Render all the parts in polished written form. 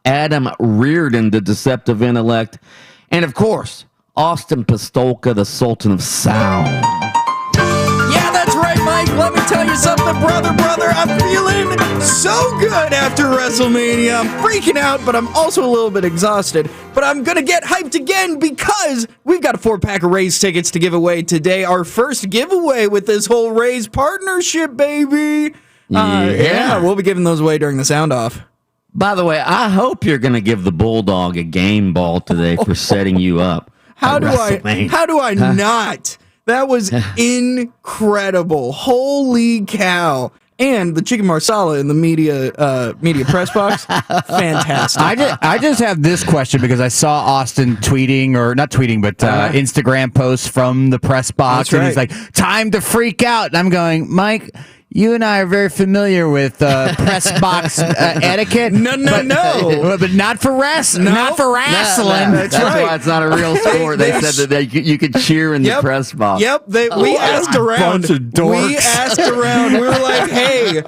Adam Reardon, the deceptive intellect, and of course, Austin Pistolka, the Sultan of Sound. Yeah, that's right, Mike. Let me tell you something, brother. I'm feeling so good after WrestleMania. I'm freaking out, but I'm also a little bit exhausted. But I'm going to get hyped again because we've got a 4-pack of Rays tickets to give away today. Our first giveaway with this whole Rays partnership, baby. Yeah, we'll be giving those away during the sound off. By the way, I hope you're going to give the Bulldog a game ball today for setting you up. How do I not? That was incredible. Holy cow. And the chicken marsala in the media press box, fantastic. I just have this question because I saw Austin tweeting, or not tweeting, but Instagram posts from the press box. And he's like, time to freak out. And I'm going, Mike, you and I are very familiar with press box etiquette. No. But not for wrestling. Not for wrestling. That's right. Why it's not a real sport. They said that you could cheer in the press box. Yep. We asked around. We were like, hey,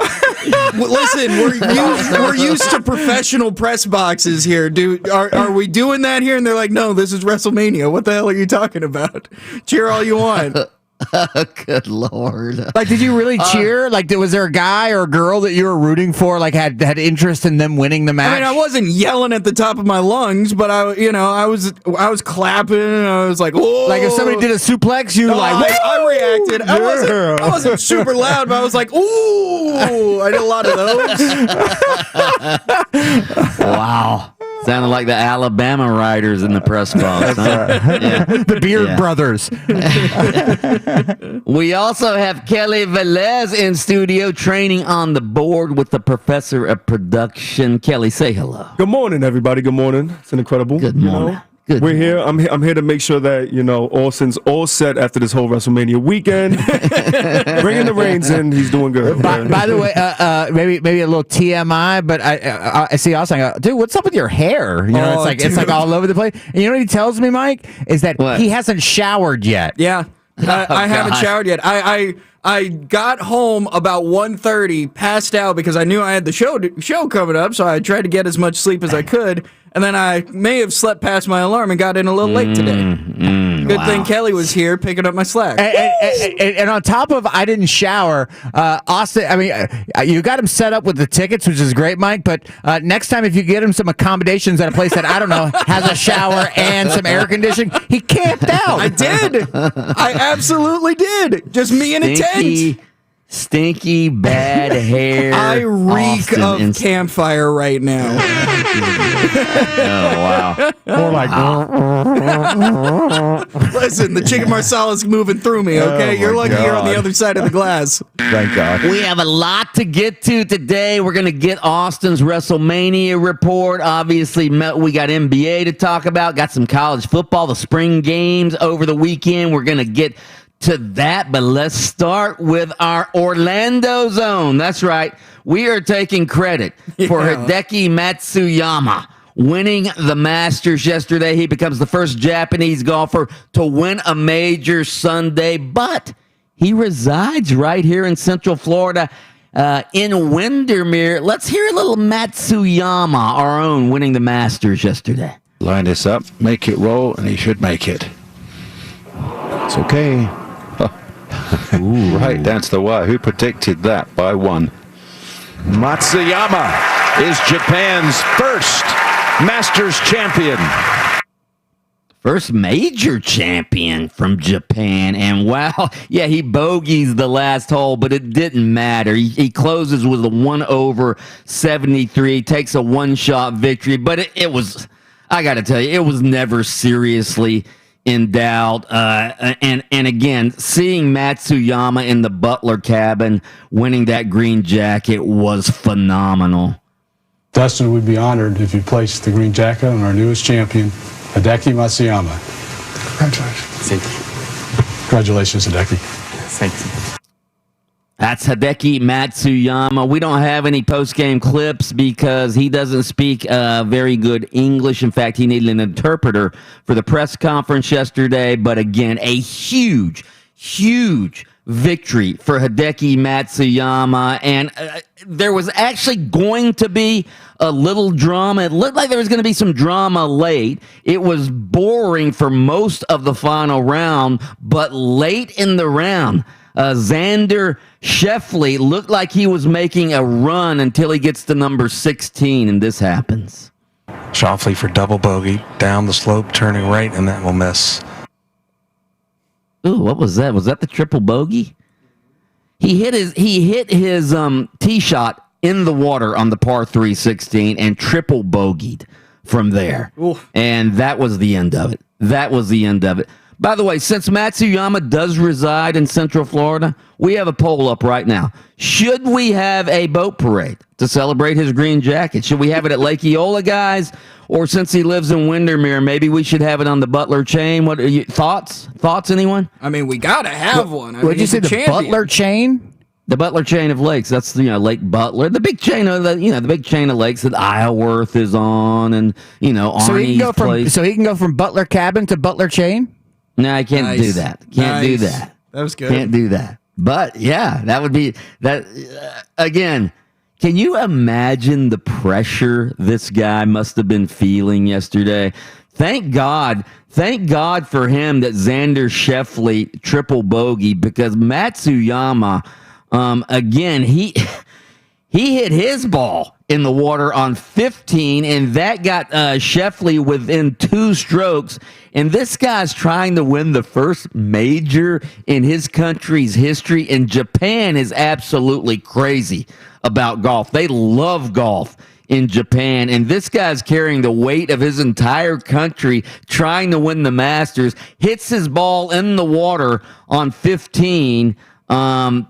listen, we're used to professional press boxes here. Are we doing that here? And they're like, no, this is WrestleMania. What the hell are you talking about? Cheer all you want. Good Lord. Like, did you really cheer? Like, was there a guy or a girl that you were rooting for, like, had interest in them winning the match? I mean, I wasn't yelling at the top of my lungs, but I was clapping, and I was like, oh. Like, if somebody did a suplex, I reacted. I wasn't super loud, but I was like, ooh. I did a lot of those. Wow. Sounded like the Alabama Riders in the press box. Huh? Yeah. The Beard Brothers. We also have Kelly Velez in studio training on the board with the professor of production. Kelly, say hello. Good morning, everybody. Good morning. It's incredible. Good morning. We're here. I'm here to make sure that, Austin's all set after this whole WrestleMania weekend. Bringing the reins in. He's doing good. By the way, maybe a little TMI, but I see Austin. I go, dude, what's up with your hair? It's like all over the place. And you know what he tells me, Mike, is that he hasn't showered yet. Yeah, I haven't showered yet. I got home about 1:30, passed out because I knew I had the show coming up, so I tried to get as much sleep as I could, and then I may have slept past my alarm and got in a little late today. Good thing Kelly was here picking up my slack. And on top of I didn't shower, Austin, I mean, you got him set up with the tickets, which is great, Mike, but next time if you get him some accommodations at a place that, I don't know, has a shower and some air conditioning, he camped out. I did. I absolutely did. Just me in a tent. Stinky, bad hair. I reek of campfire right now. Oh, wow. More like, listen, the chicken marsala is moving through me, okay? You're lucky you're on the other side of the glass. Thank God. We have a lot to get to today. We're going to get Austin's WrestleMania report. Obviously, we got NBA to talk about, got some college football, the spring games over the weekend. We're going to get to that, but let's start with our Orlando zone. That's right. We are taking credit for Hideki Matsuyama winning the Masters yesterday. He becomes the first Japanese golfer to win a major Sunday, but he resides right here in Central Florida in Windermere. Let's hear a little Matsuyama, our own, winning the Masters yesterday. Line this up, make it roll, and he should make it. It's okay. Right down to the wire. Who predicted that by one? Matsuyama is Japan's first Masters champion. First major champion from Japan. And wow, yeah, he bogeys the last hole, but it didn't matter. He closes with a 1 over 73, takes a one-shot victory. But it was, I got to tell you, it was never seriously in doubt. And again, seeing Matsuyama in the Butler cabin winning that green jacket was phenomenal. Dustin would be honored if you placed the green jacket on our newest champion, Hideki Matsuyama. Congratulations. Thank you. Congratulations, Hideki. Thank you. That's Hideki Matsuyama. We don't have any post-game clips because he doesn't speak very good English. In fact, he needed an interpreter for the press conference yesterday. But again, a huge, huge victory for Hideki Matsuyama. And there was actually going to be a little drama. It looked like there was going to be some drama late. It was boring for most of the final round, but late in the round, Xander Schauffele looked like he was making a run until he gets to number 16, and this happens. Schauffele for double bogey, down the slope, turning right, and that will miss. Ooh, what was that? Was that the triple bogey? He hit his tee shot in the water on the par 316 and triple bogeyed from there. Oof. And that was the end of it. That was the end of it. By the way, since Matsuyama does reside in Central Florida, we have a poll up right now. Should we have a boat parade to celebrate his green jacket? Should we have it at Lake Eola, guys? Or since he lives in Windermere, maybe we should have it on the Butler chain? What are you thoughts? Thoughts, anyone? I mean, we got to have one. What did you say, the Butler chain? The Butler chain of lakes. That's Lake Butler, the big chain of the big chain of lakes that Isleworth is on, and Arnie's place. So he can go from Butler cabin to Butler chain. No, I can't do that. Can't do that. That was good. Can't do that. But yeah, that would be that. Again, can you imagine the pressure this guy must have been feeling yesterday? Thank God for him that Xander Schauffele triple bogey, because Matsuyama, again, he hit his ball in the water on 15, and that got Schauffele within 2 strokes. And this guy's trying to win the first major in his country's history, and Japan is absolutely crazy about golf. They love golf in Japan, and this guy's carrying the weight of his entire country trying to win the Masters, hits his ball in the water on 15. And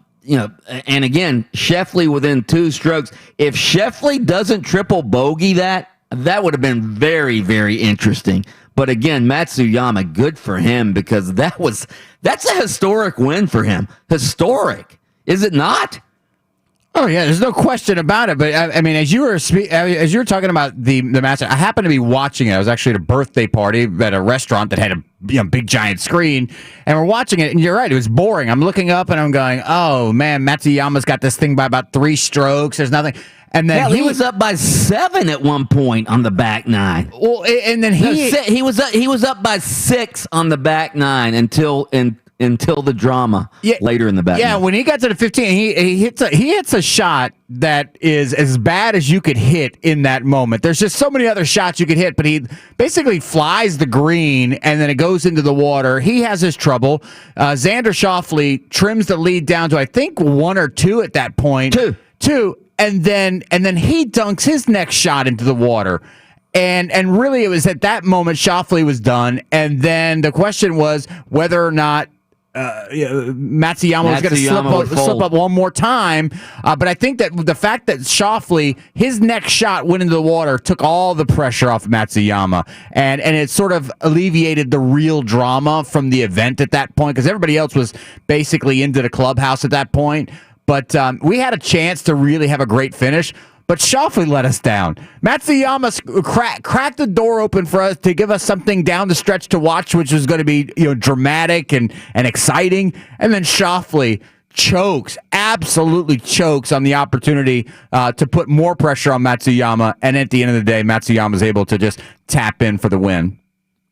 again, Schauffele within 2 strokes. If Schauffele doesn't triple bogey that would have been very, very interesting. But again, Matsuyama, good for him, because that's a historic win for him. Historic, is it not? Oh yeah, there's no question about it. But I mean, as you were talking about the Masters, I happened to be watching it. I was actually at a birthday party at a restaurant that had a big giant screen, and we're watching it. And you're right, it was boring. I'm looking up and I'm going, oh man, Matsuyama's got this thing by about 3 strokes. There's nothing. And then he was up by 7 at one point on the back 9. Well, and then he was up by 6 on the back 9 until the drama later in the back. Yeah, 9. When he got to the 15, he hits a shot that is as bad as you could hit in that moment. There's just so many other shots you could hit, but he basically flies the green and then it goes into the water. He has his trouble. Xander Schauffele trims the lead down to I think 1 or 2 at that point. 2. And then he dunks his next shot into the water. And really, it was at that moment Schauffele was done. And then the question was whether or not Matsuyama was going to slip up one more time. But I think that the fact that Schauffele, his next shot went into the water, took all the pressure off Matsuyama. And it sort of alleviated the real drama from the event at that point, because everybody else was basically into the clubhouse at that point. But we had a chance to really have a great finish, but Schauffele let us down. Matsuyama cracked the door open for us to give us something down the stretch to watch, which was going to be dramatic and exciting. And then Schauffele absolutely chokes on the opportunity to put more pressure on Matsuyama. And at the end of the day, Matsuyama is able to just tap in for the win.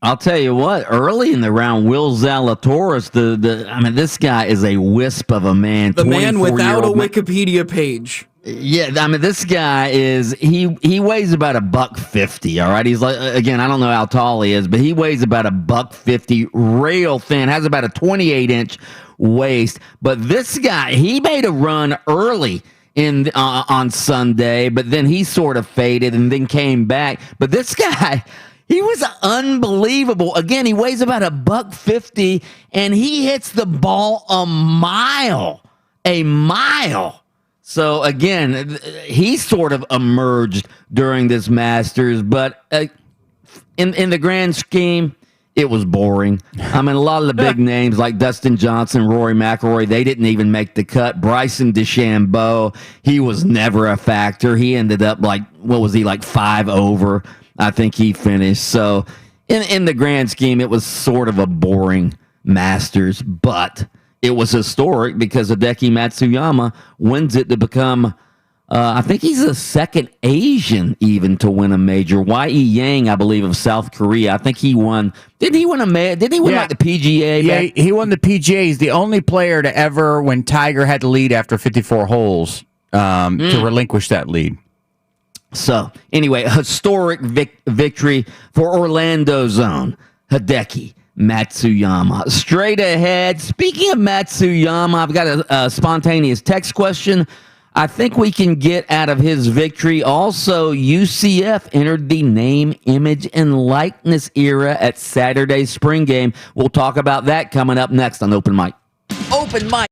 I'll tell you what, early in the round, Will Zalatoris, this guy is a wisp of a man. The man without a Wikipedia page. Yeah, this guy he weighs about $150, all right? He's like, again, I don't know how tall he is, but he weighs about $150, rail thin, has about a 28-inch waist. But this guy, he made a run early on Sunday, but then he sort of faded and then came back. But this guy, he was unbelievable. Again, he weighs about $150, and he hits the ball a mile. So again, he sort of emerged during this Masters, but in the grand scheme, it was boring. I mean, a lot of the big names like Dustin Johnson, Rory McIlroy, they didn't even make the cut. Bryson DeChambeau, he was never a factor. He ended up like 5 over? I think he finished. So in the grand scheme, it was sort of a boring Masters, but it was historic because Hideki Matsuyama wins it to become I think he's the second Asian even to win a major. Y.E. Yang, I believe, of South Korea. I think he won. Did he win like the PGA? Yeah, he won the PGA. He's the only player to ever, when Tiger had to lead after 54 holes, to relinquish that lead. So, anyway, a historic victory for Orlando's own Hideki Matsuyama. Straight ahead, speaking of Matsuyama, I've got a spontaneous text question I think we can get out of his victory. Also, UCF entered the name, image, and likeness era at Saturday's spring game. We'll talk about that coming up next on Open Mic. Open Mic.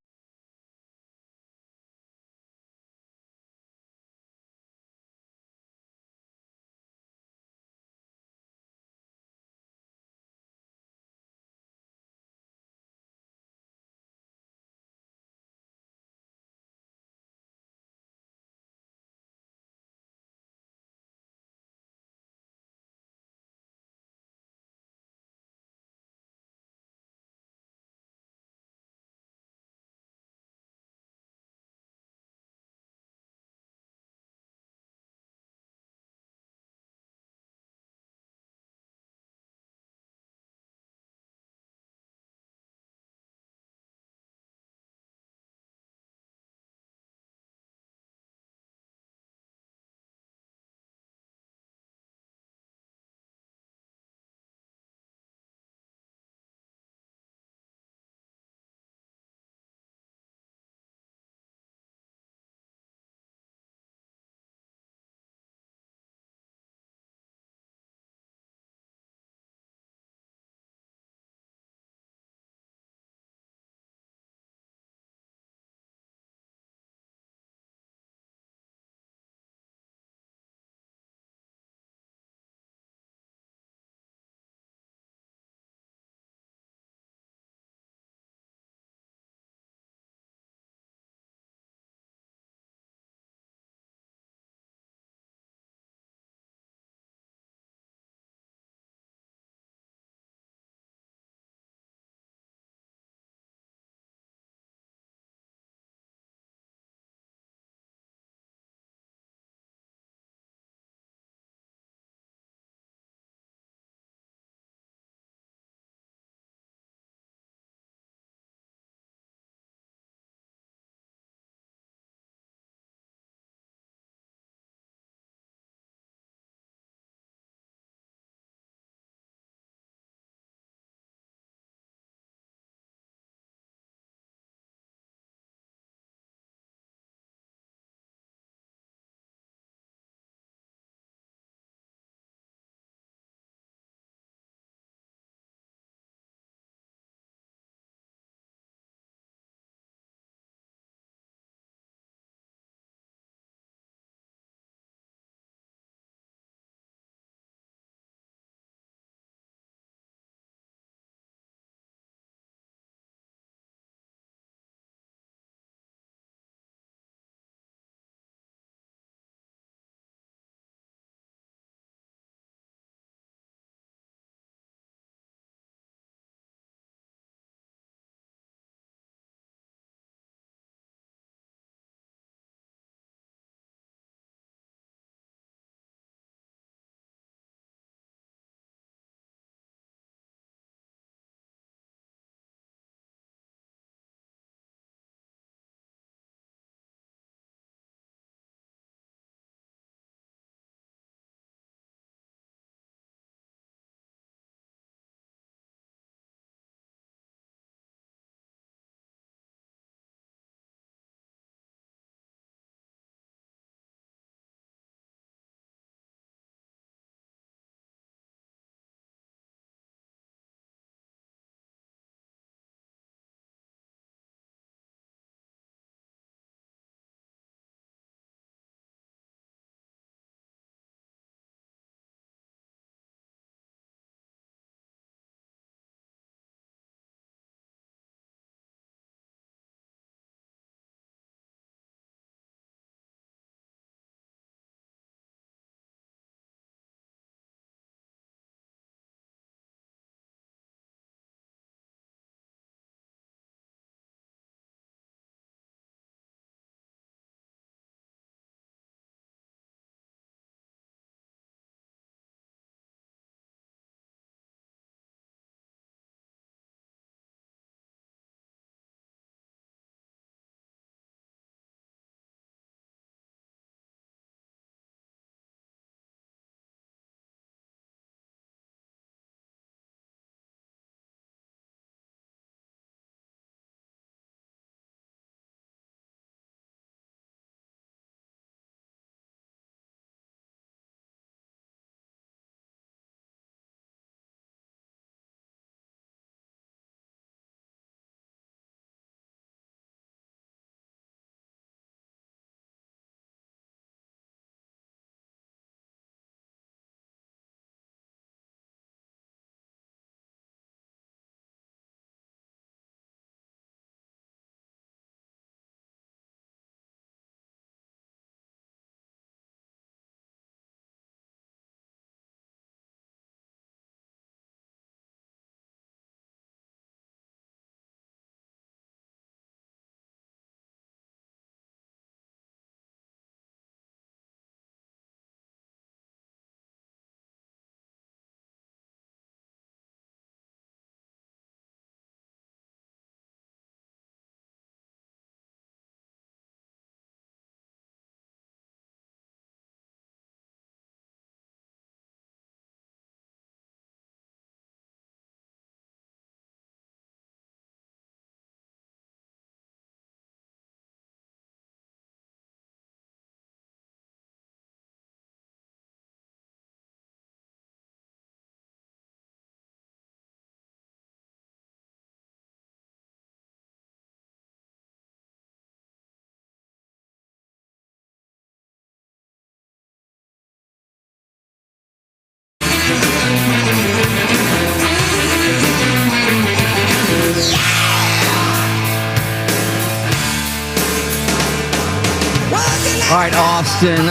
All right, Austin.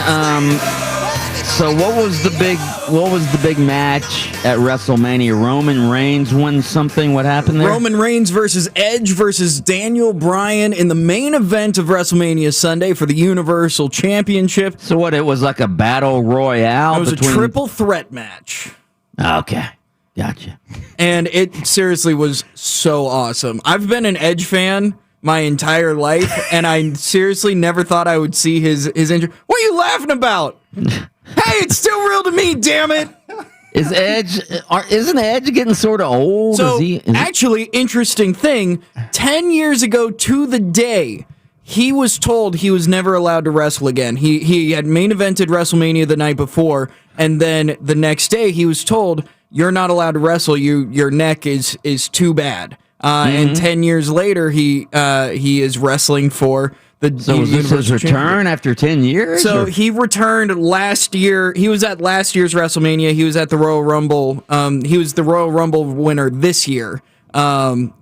So what was the big match at WrestleMania? Roman Reigns won something. What happened there? Roman Reigns versus Edge versus Daniel Bryan in the main event of WrestleMania Sunday for the Universal Championship. So what? It was like a battle royale. It was a triple threat match. Okay, gotcha. And it seriously was so awesome. I've been an Edge fan my entire life, and I seriously never thought I would see his injury. What are you laughing about? Hey, it's still real to me, damn it. Isn't Edge getting sort of old? So, is actually, interesting thing, 10 years ago to the day, he was told he was never allowed to wrestle again. He had main evented WrestleMania the night before, and then the next day he was told, you're not allowed to wrestle, your neck is too bad. And 10 years later, he is wrestling for the So was this his return after 10 years? So he returned last year. He was at last year's WrestleMania. He was at the Royal Rumble. He was the Royal Rumble winner this year. And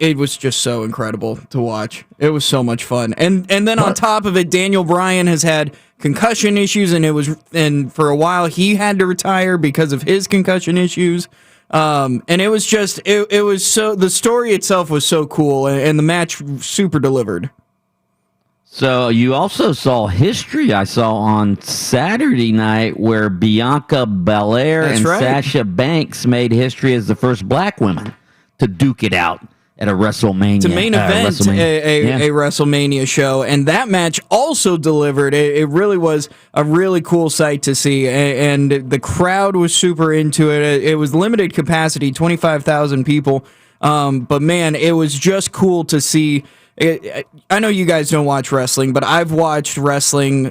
it was just so incredible to watch. It was so much fun. And then on top of it, Daniel Bryan has had concussion issues, and for a while he had to retire because of his concussion issues. And it was just it was so, the story itself was so cool, and the match super delivered. So you also saw history, I saw on Saturday night, where Bianca Belair and Sasha Banks made history as the first black women to duke it out at a WrestleMania. To main event a WrestleMania show, and that match also delivered. It really was a really cool sight to see, and the crowd was super into it. It was limited capacity, 25,000 people, but man, it was just cool to see. I know you guys don't watch wrestling, but I've watched wrestling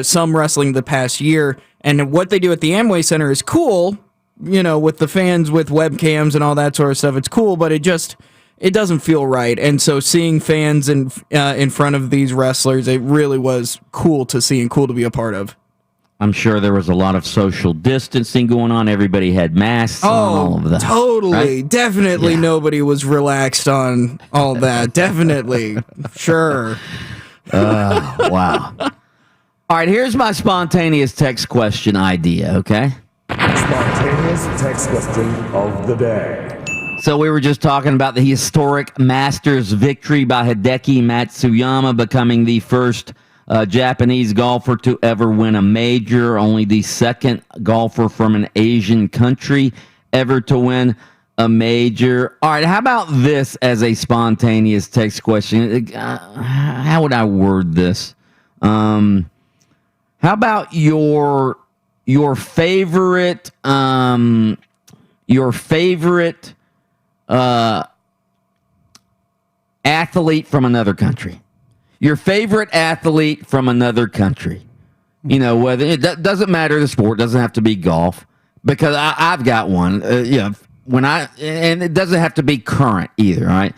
some wrestling the past year, and what they do at the Amway Center is cool. You know, with the fans with webcams and all that sort of stuff, it's cool, but it doesn't feel right. And so seeing fans in front of these wrestlers, it really was cool to see and cool to be a part of. I'm sure there was a lot of social distancing going on. Everybody had masks on, all of that. Totally. Right? Definitely nobody was relaxed on all that. Definitely. Sure. Wow. All right, here's my spontaneous text question idea, okay? Spontaneous text question of the day. So we were just talking about the historic Masters victory by Hideki Matsuyama, becoming the first Japanese golfer to ever win a major, only the second golfer from an Asian country ever to win a major. All right, how about this as a spontaneous text question? How would I word this? How about your favorite athlete from another country? Your favorite athlete from another country. You know, whether it doesn't matter the sport, doesn't have to be golf, because I've got one. And it doesn't have to be current either. All right,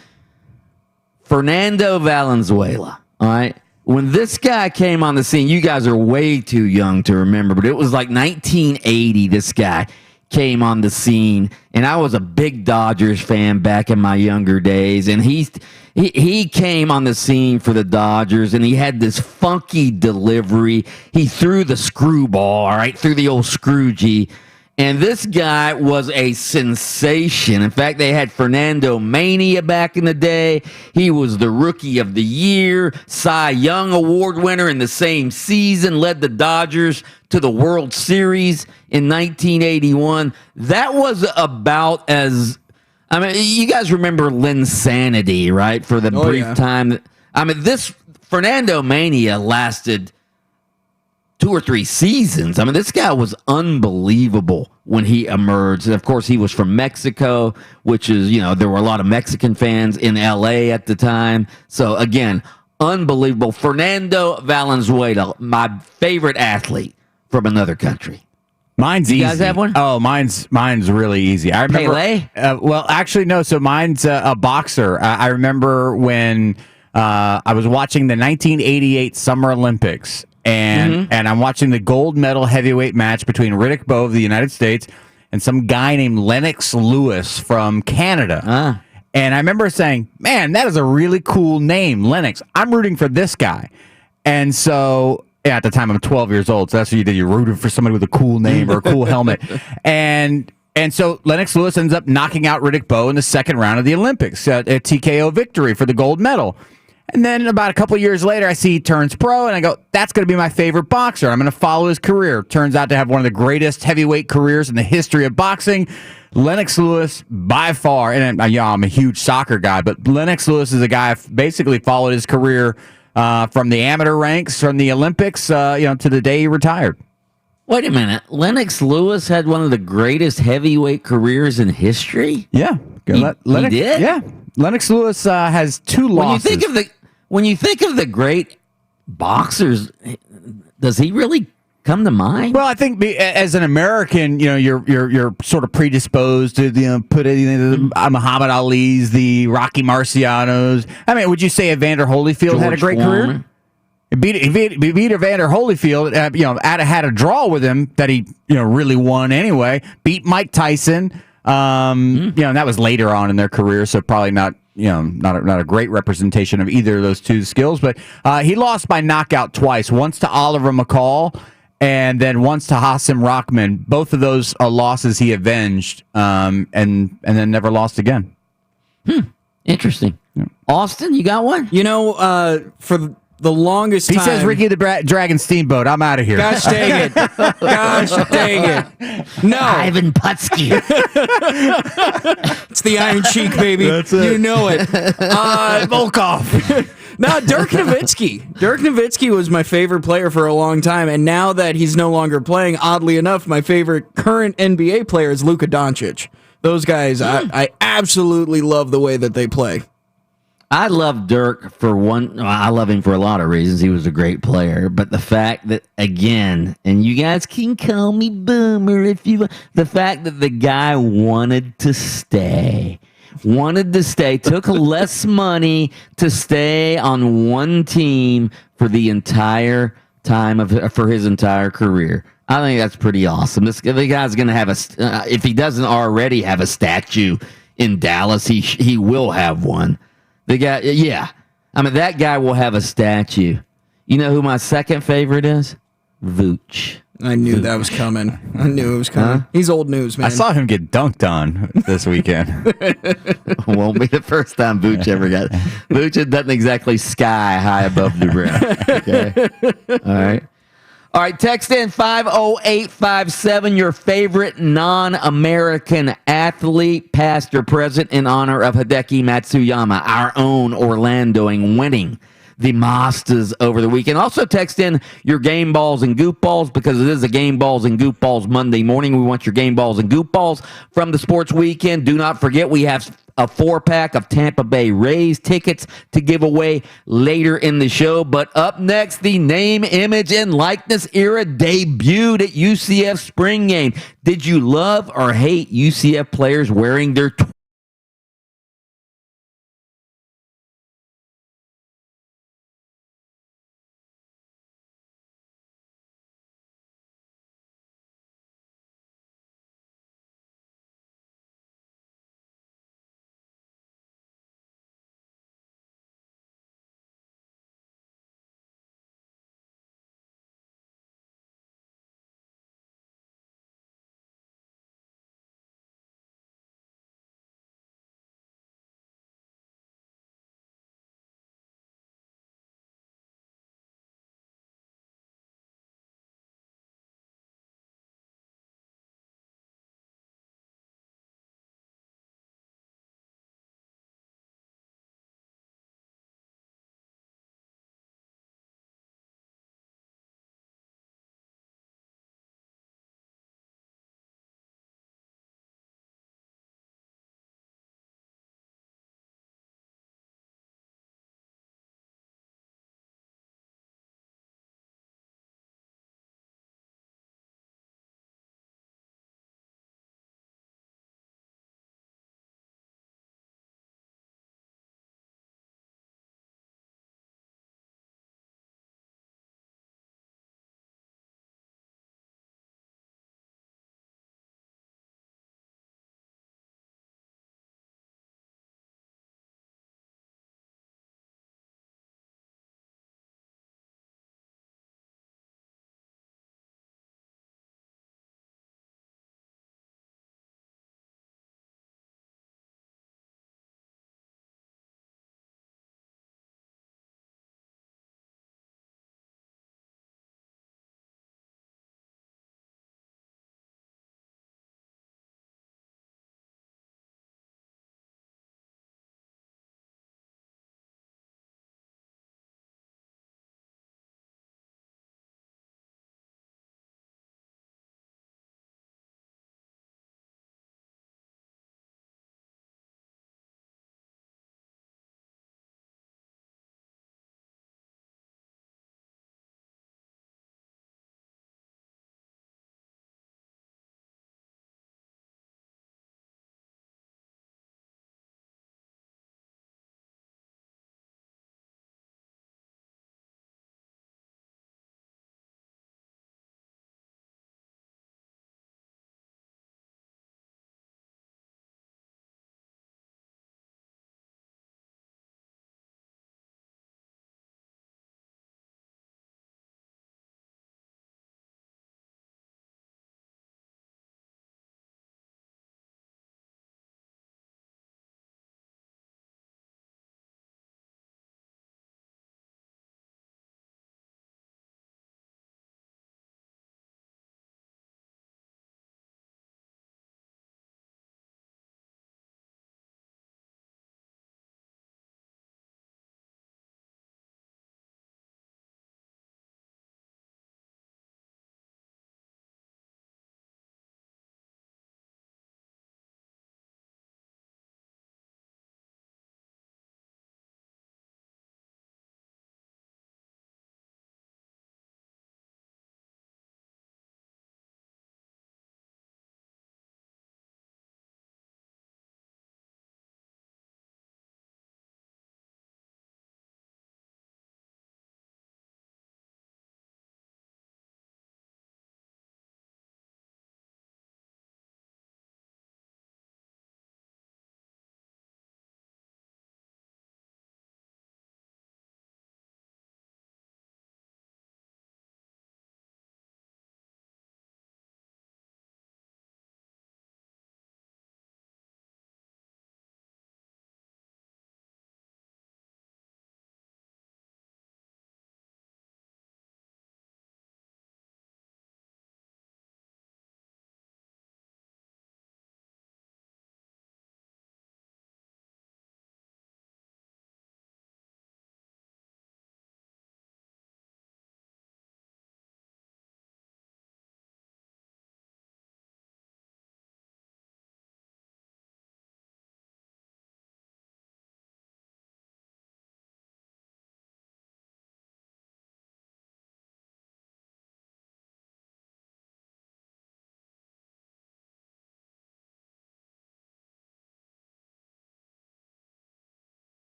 Fernando Valenzuela. All right, when this guy came on the scene, you guys are way too young to remember, but it was like 1980. This guy came on the scene, and I was a big Dodgers fan back in my younger days, and he came on the scene for the Dodgers, and he had this funky delivery. He threw the screwball, all right, threw the old Scroogey, and this guy was a sensation. In fact, they had Fernando Mania back in the day. He was the Rookie of the Year, Cy Young Award winner in the same season, led the Dodgers to the World Series in 1981. That was about as... I mean, you guys remember Linsanity, right? For the brief time. I mean, this Fernando Mania lasted 2 or 3 seasons. I mean, this guy was unbelievable when he emerged. And of course, he was from Mexico, which is, you know, there were a lot of Mexican fans in LA at the time. So again, unbelievable. Fernando Valenzuela, my favorite athlete from another country. Mine's easy. You guys have one? Oh, mine's really easy. I remember. Pele? Well, actually, no. So mine's a boxer. I remember when I was watching the 1988 Summer Olympics, and I'm watching the gold medal heavyweight match between Riddick Bowe of the United States and some guy named Lennox Lewis from Canada. And I remember saying, man, that is a really cool name, Lennox. I'm rooting for this guy. And so at the time, I'm 12 years old. So that's what you did. You rooted for somebody with a cool name or a cool helmet. And so Lennox Lewis ends up knocking out Riddick Bowe in the second round of the Olympics, a TKO victory for the gold medal. And then about a couple years later, I see he turns pro, and I go, that's going to be my favorite boxer. I'm going to follow his career. Turns out to have one of the greatest heavyweight careers in the history of boxing. Lennox Lewis, by far, and I'm a huge soccer guy, but Lennox Lewis is a guy who basically followed his career from the amateur ranks, from the Olympics, to the day he retired. Wait a minute. Lennox Lewis had one of the greatest heavyweight careers in history? Yeah. He did? Yeah. Lennox Lewis has 2 losses. When you think of the great boxers, does he really come to mind? Well, I think as an American, you're sort of predisposed to put Muhammad Ali's, the Rocky Marcianos. I mean, would you say Evander Holyfield had a great career? He beat Evander Holyfield. Had a draw with him that he really won anyway. Beat Mike Tyson. And that was later on in their career, so probably not a great representation of either of those two skills. But he lost by knockout twice. Once to Oliver McCall, and then once to Hasim Rahman. Both of those losses he avenged, and then never lost again. Interesting. Yeah. Austin, you got one? For the longest time. He says Ricky the Dragon Steamboat. I'm out of here. Gosh dang it. Gosh dang it. No. Ivan Putski. It's the Iron Sheik, baby. That's it. You know it. Volkov. No, Dirk Nowitzki. Dirk Nowitzki was my favorite player for a long time, and now that he's no longer playing, oddly enough, my favorite current NBA player is Luka Doncic. Those guys, I absolutely love the way that they play. I love Dirk for one. Well, I love him for a lot of reasons. He was a great player, but the fact that, again, and you guys can call me boomer if you want, the fact that the guy wanted to stay, took less money to stay on one team for the entire time for his entire career. I think that's pretty awesome. The guy's going to have if he doesn't already have a statue in Dallas, he will have one. The guy, yeah. I mean, that guy will have a statue. You know who my second favorite is? Vooch. I knew that was coming. I knew it was coming. Huh? He's old news, man. I saw him get dunked on this weekend. Won't be the first time Vooch ever got. Vooch doesn't exactly sky high above the rim. Okay. All right. All right, text in 50857, your favorite non-American athlete, past or present, in honor of Hideki Matsuyama, our own Orlandoing, winning the Masters over the weekend. Also text in your game balls and goop balls, because it is a game balls and goop balls Monday morning. We want your game balls and goop balls from the sports weekend. Do not forget, we have a 4-pack of Tampa Bay Rays tickets to give away later in the show. But up next, the name, image, and likeness era debuted at UCF spring game. Did you love or hate UCF players wearing their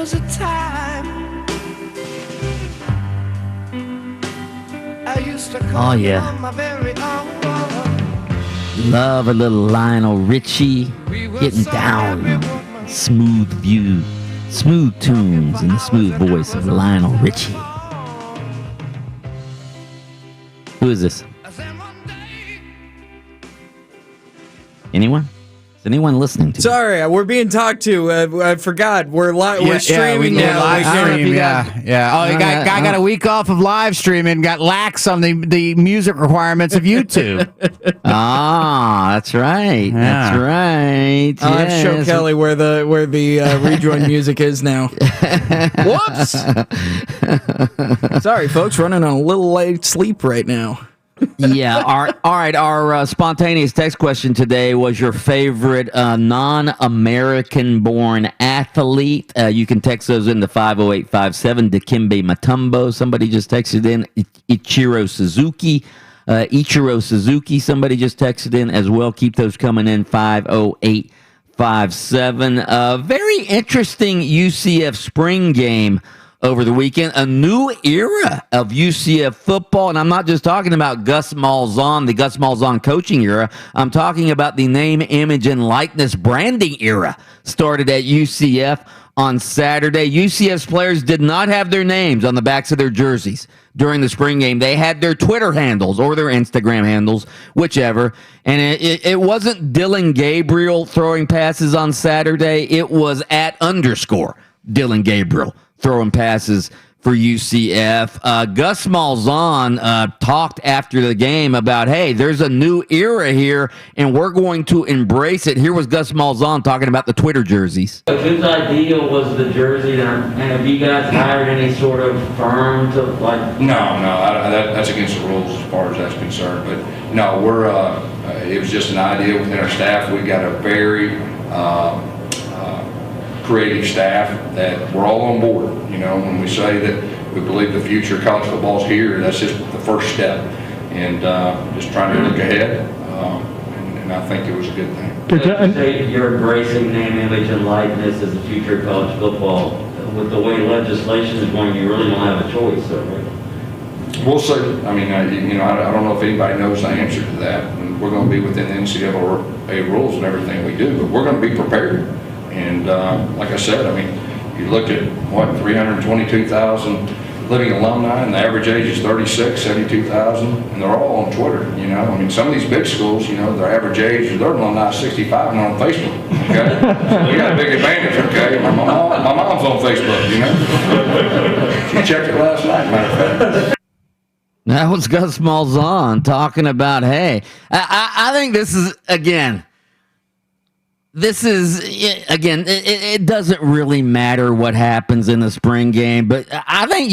was a time I used to call Oh, yeah. on my very own. Love a little Lionel Richie getting down. Smooth view, smooth tunes, and the smooth voice of Lionel Richie. Who is this? Anyone? Is anyone listening to me? Sorry, we're being talked to. I forgot. We're streaming now. Live We can't- stream, yeah. Oh, the guy got a week off of live streaming, got lax on the music requirements of YouTube. Ah, that's right. Yeah. That's right. I'll have to show Yes. Kelly where the rejoin music is now. Whoops. Sorry, folks. Running on a little late sleep right now. Yeah. All right. Our spontaneous text question today was your favorite non-American born athlete. You can text those into 50857. Dikembe Mutombo. Somebody just texted in. Ichiro Suzuki. Somebody just texted in as well. Keep those coming in. 50857. Very interesting UCF spring game over the weekend, a new era of UCF football. And I'm not just talking about Gus Malzahn, the Gus Malzahn coaching era. I'm talking about the name, image, and likeness branding era started at UCF on Saturday. UCF's players did not have their names on the backs of their jerseys during the spring game. They had their Twitter handles or their Instagram handles, whichever. And it wasn't Dylan Gabriel throwing passes on Saturday. It was @ Dylan Gabriel throwing passes for UCF. Gus Malzahn talked after the game about, hey, there's a new era here, and we're going to embrace it. Here was Gus Malzahn talking about the Twitter jerseys. Whose idea was the jersey, and have you guys hired any sort of firm to like? No, that's against the rules as far as that's concerned. But no, it was just an idea within our staff. We got a very creative staff that we're all on board. You know, when we say that we believe the future of college football is here, that's just the first step. And just trying to look ahead, and I think it was a good thing. You say you're embracing name, image, and likeness as the future of college football. With the way legislation is going, you really don't have a choice, though, right? We'll see. I mean, I don't know if anybody knows the answer to that. And we're going to be within the NCAA rules and everything we do, but we're going to be prepared. And like I said, I mean, you look at 322,000 living alumni, and the average age is 36, 72,000, and they're all on Twitter. You know, I mean, some of these big schools, you know, their average age of their alumni is 65 and they're on Facebook. Okay, so we got a big advantage. Okay, my mom's on Facebook. You know, she checked it last night. Matter of fact. That was Gus Malzahn talking about, hey, I think this is, again, it doesn't really matter what happens in the spring game, but I think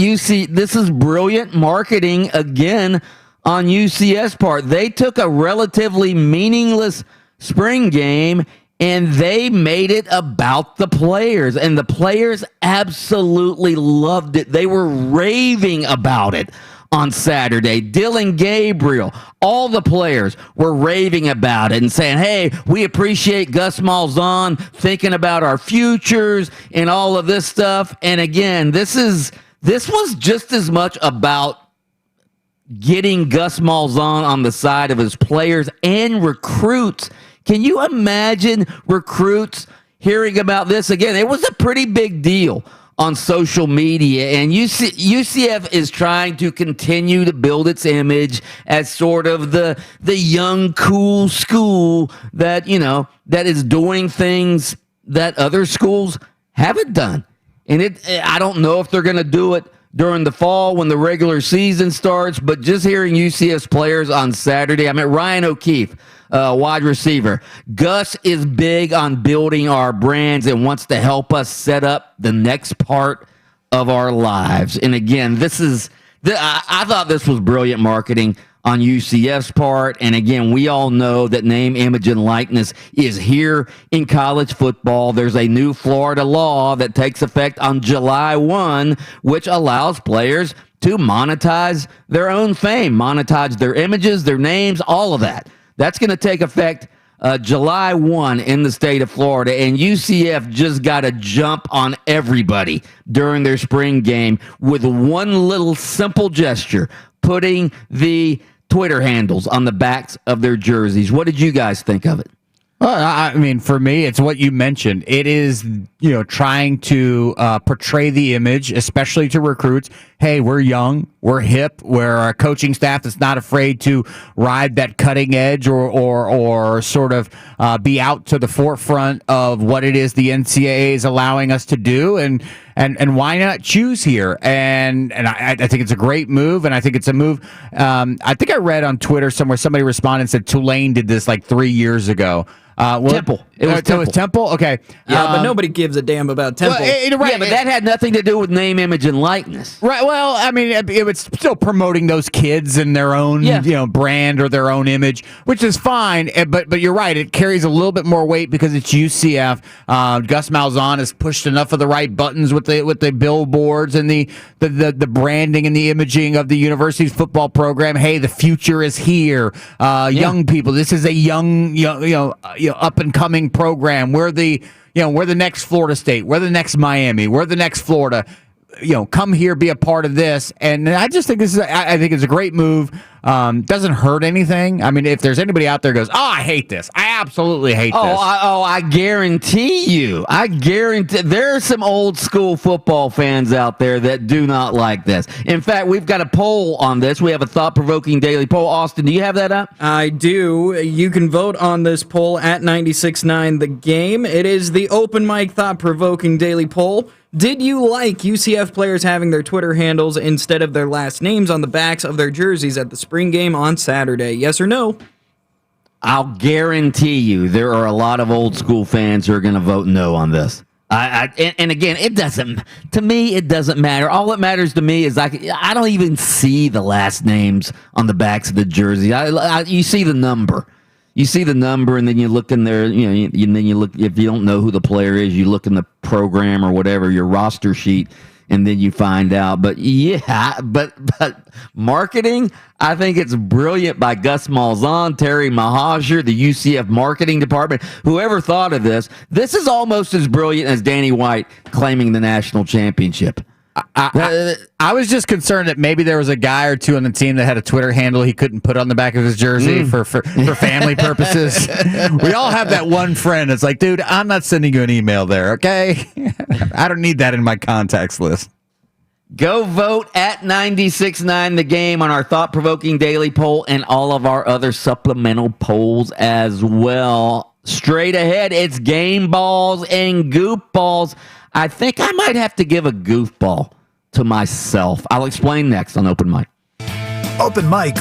this is brilliant marketing again on UCF's part. They took a relatively meaningless spring game and they made it about the players, and the players absolutely loved it. They were raving about it on Saturday. Dylan Gabriel, all the players were raving about it and saying, hey, we appreciate Gus Malzahn thinking about our futures and all of this stuff. And again, this was just as much about getting Gus Malzahn on the side of his players and recruits. Can you imagine recruits hearing about this? Again, it was a pretty big deal on social media, and UCF is trying to continue to build its image as sort of the young, cool school that, you know, that is doing things that other schools haven't done. And I don't know if they're going to do it during the fall when the regular season starts, but just hearing UCF's players on Saturday, I met Ryan O'Keefe, wide receiver. Gus is big on building our brands and wants to help us set up the next part of our lives. And again, I thought this was brilliant marketing on UCF's part. And again, we all know that name, image, and likeness is here in college football. There's a new Florida law that takes effect on July 1, which allows players to monetize their own fame, monetize their images, their names, all of that. That's going to take effect July 1 in the state of Florida, and UCF just got a jump on everybody during their spring game with one little simple gesture, putting the Twitter handles on the backs of their jerseys. What did you guys think of it? Well, I mean, for me, it's what you mentioned. It is, trying to portray the image, especially to recruits. Hey, we're young, we're hip, we're a coaching staff that's not afraid to ride that cutting edge or sort of be out to the forefront of what it is the NCAA is allowing us to do, and why not choose here? And I think it's a great move, and I think it's a move. I think I read on Twitter somewhere somebody responded and said Tulane did this like 3 years ago. Temple. It was Temple. Okay. Yeah, but nobody gives a damn about Temple. Right. Yeah, but that had nothing to do with name, image, and likeness. Right. Well, I mean, it was still promoting those kids and their own, brand or their own image, which is fine. But you're right. It carries a little bit more weight because it's UCF. Gus Malzahn has pushed enough of the right buttons with the billboards and the branding and the imaging of the university's football program. Hey, the future is here. Young people. This is a young, up and coming program. We're the next Florida State. We're the next Miami. We're the next Florida. Come here, be a part of this. And I just think I think it's a great move. Doesn't hurt anything. I mean, if there's anybody out there who goes, I hate this. I absolutely hate this. I guarantee you. There are some old school football fans out there that do not like this. In fact, we've got a poll on this. We have a thought-provoking daily poll. Austin, do you have that up? I do. You can vote on this poll at 96.9 The Game. It is the open mic thought-provoking daily poll. Did you like UCF players having their Twitter handles instead of their last names on the backs of their jerseys at the spring game on Saturday? Yes or no? I'll guarantee you there are a lot of old school fans who are going to vote no on this. And again, it doesn't matter. All that matters to me is I don't even see the last names on the backs of the jersey. You see the number. You see the number, and then you look in there. Then you look. If you don't know who the player is, you look in the program or whatever, your roster sheet, and then you find out. But but marketing, I think it's brilliant by Gus Malzahn, Terry Mahajer, the UCF marketing department. Whoever thought of this? This is almost as brilliant as Danny White claiming the national championship. I was just concerned that maybe there was a guy or two on the team that had a Twitter handle he couldn't put on the back of his jersey for family purposes. We all have that one friend that's like, dude, I'm not sending you an email there, okay? I don't need that in my contacts list. Go vote at 96.9 The Game on our thought-provoking daily poll and all of our other supplemental polls as well. Straight ahead, it's game balls and goof balls. I think I might have to give a goofball to myself. I'll explain next on Open Mic. Open Mic.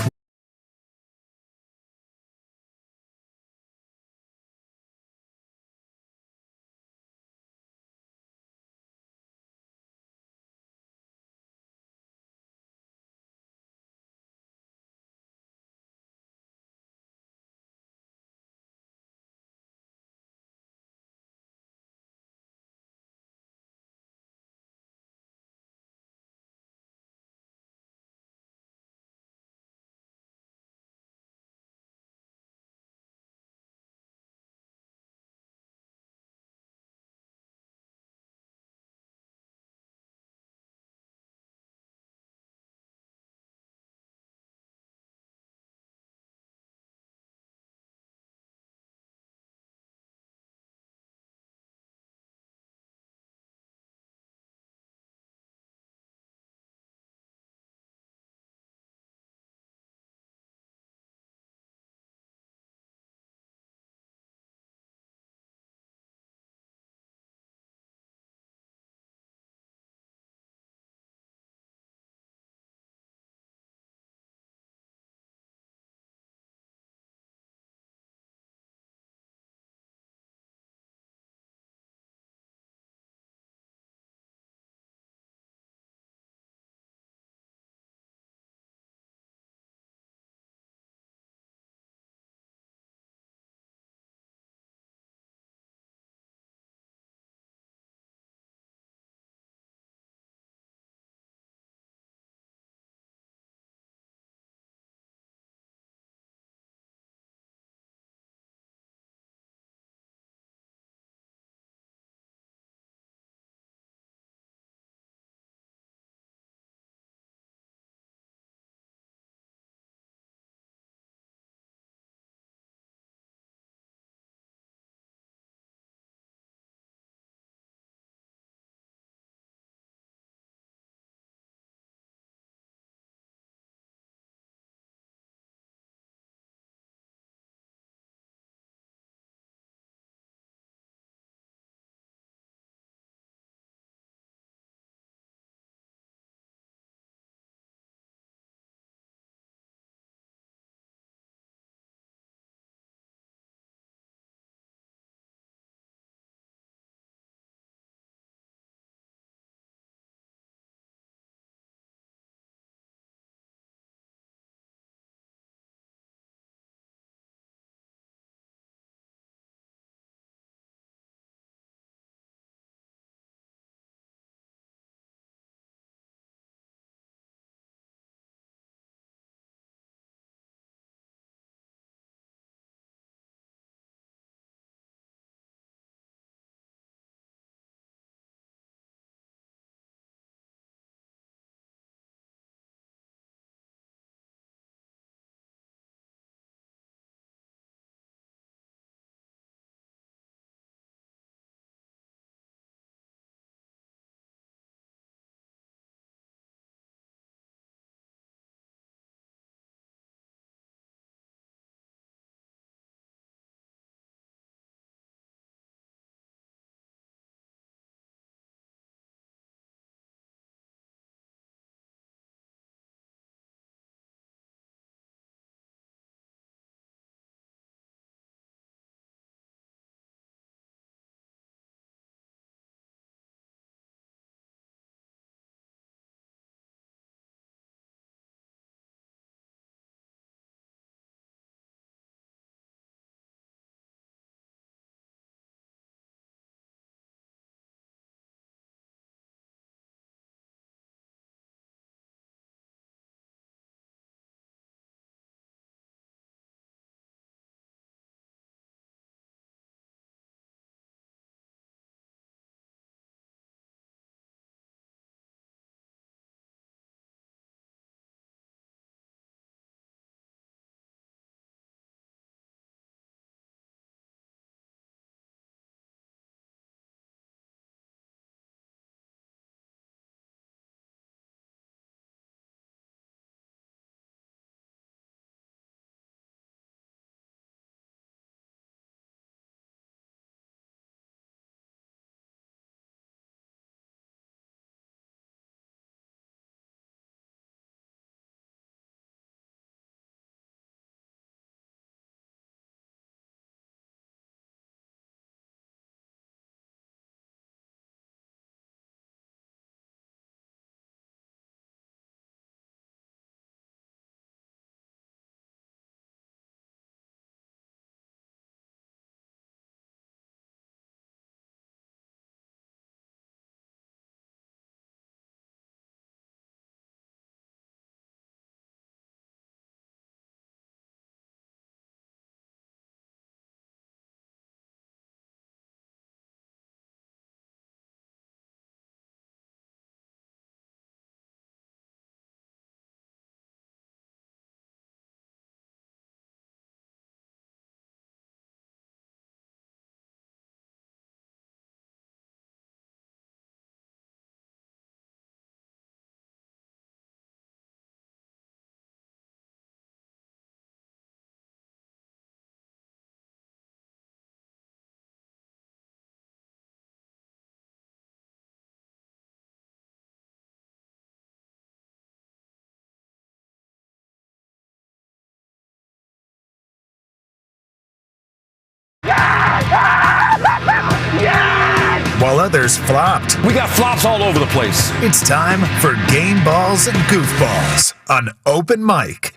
others flopped. We got flops all over the place. It's time for Game Balls and Goofballs on Open Mic.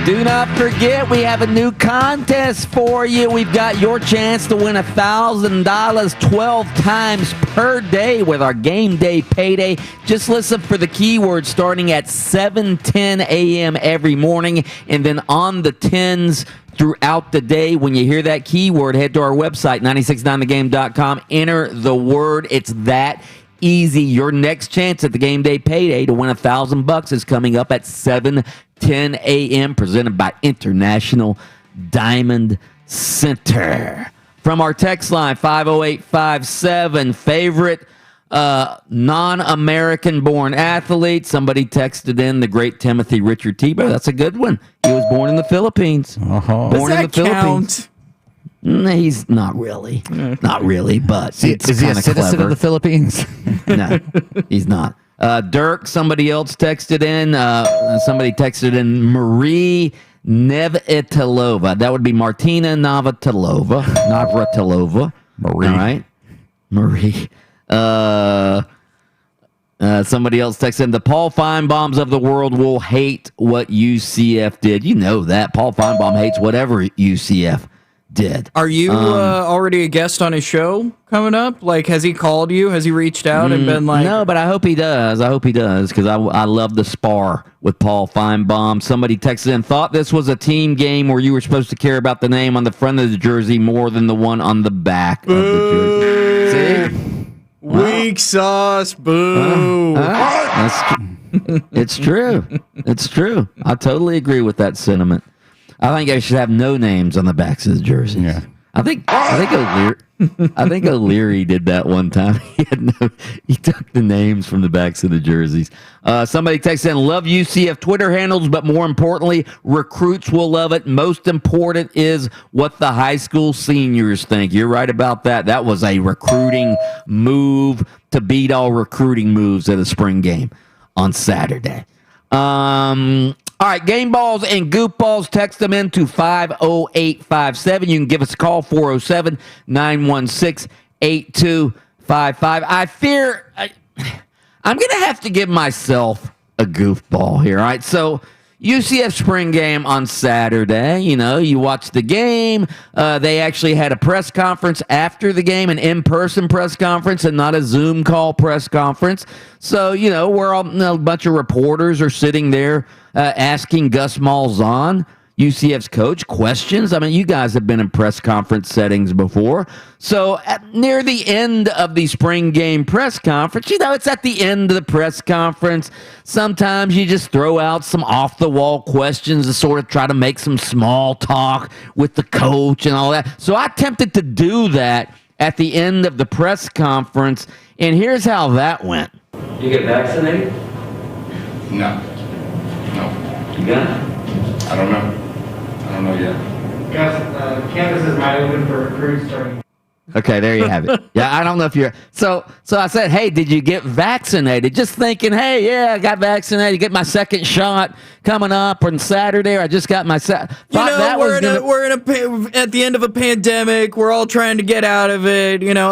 Do not forget, we have a new contest for you. We've got your chance to win $1,000 12 times per day with our game day payday. Just listen for the keyword starting at 7:10 a.m. every morning, and then on the 10s throughout the day. When you hear that keyword, head to our website, 969thegame.com. Enter the word. It's that easy. Your next chance at the game day payday to win $1,000 is coming up at 7:10 a.m. presented by International Diamond Center. From our text line 50857, favorite non-American born athlete. Somebody texted in the great Timothy Richard Tebow. That's a good one. He was born in the Philippines. Uh-huh. Born in the Count? Philippines. He's not really. Not really, but it's Is he a kinda citizen clever. of the Philippines? No, he's not. Dirk, somebody else texted in. Somebody texted in Marie Navratilova. That would be Martina Navratilova. Marie. All right. Marie. Somebody else texted in, the Paul Feinbaums of the world will hate what UCF did. You know that. Paul Feinbaum hates whatever UCF did. Are you already a guest on his show coming up? Like, has he called you? Has he reached out and been like... No, but I hope he does. Because I love the spar with Paul Feinbaum. Somebody texted in, thought this was a team game where you were supposed to care about the name on the front of the jersey more than the one on the back of the jersey. See? Weak sauce, boo. It's true. It's true. I totally agree with that sentiment. I think I should have no names on the backs of the jerseys. Yeah. I think O'Leary did that one time. He took the names from the backs of the jerseys. Somebody texted in, love UCF Twitter handles, but more importantly, recruits will love it. Most important is what the high school seniors think. You're right about that. That was a recruiting move to beat all recruiting moves at a spring game on Saturday. All right, game balls and goofballs, text them into 50857. You can give us a call, 407-916-8255. I fear I'm going to have to give myself a goofball here. All right, so UCF spring game on Saturday. You know, you watch the game. They actually had a press conference after the game, an in-person press conference and not a Zoom call press conference. So, you know, we're all, a bunch of reporters are sitting there asking Gus Malzahn, UCF's coach, questions. I mean, you guys have been in press conference settings before. So near the end of the spring game press conference, you know, it's at the end of the press conference. Sometimes you just throw out some off-the-wall questions to sort of try to make some small talk with the coach and all that. So I attempted to do that at the end of the press conference, and here's how that went. You get vaccinated? No. You got it? I don't know. I don't know yet. Gus, campuses might open for recruits starting. Okay, there you have it. Yeah, I don't know if you're... So I said, hey, did you get vaccinated? Just thinking, hey, yeah, I got vaccinated. Get my second shot coming up on Saturday, or I just got my... You know, we're at the end of a pandemic. We're all trying to get out of it. You know,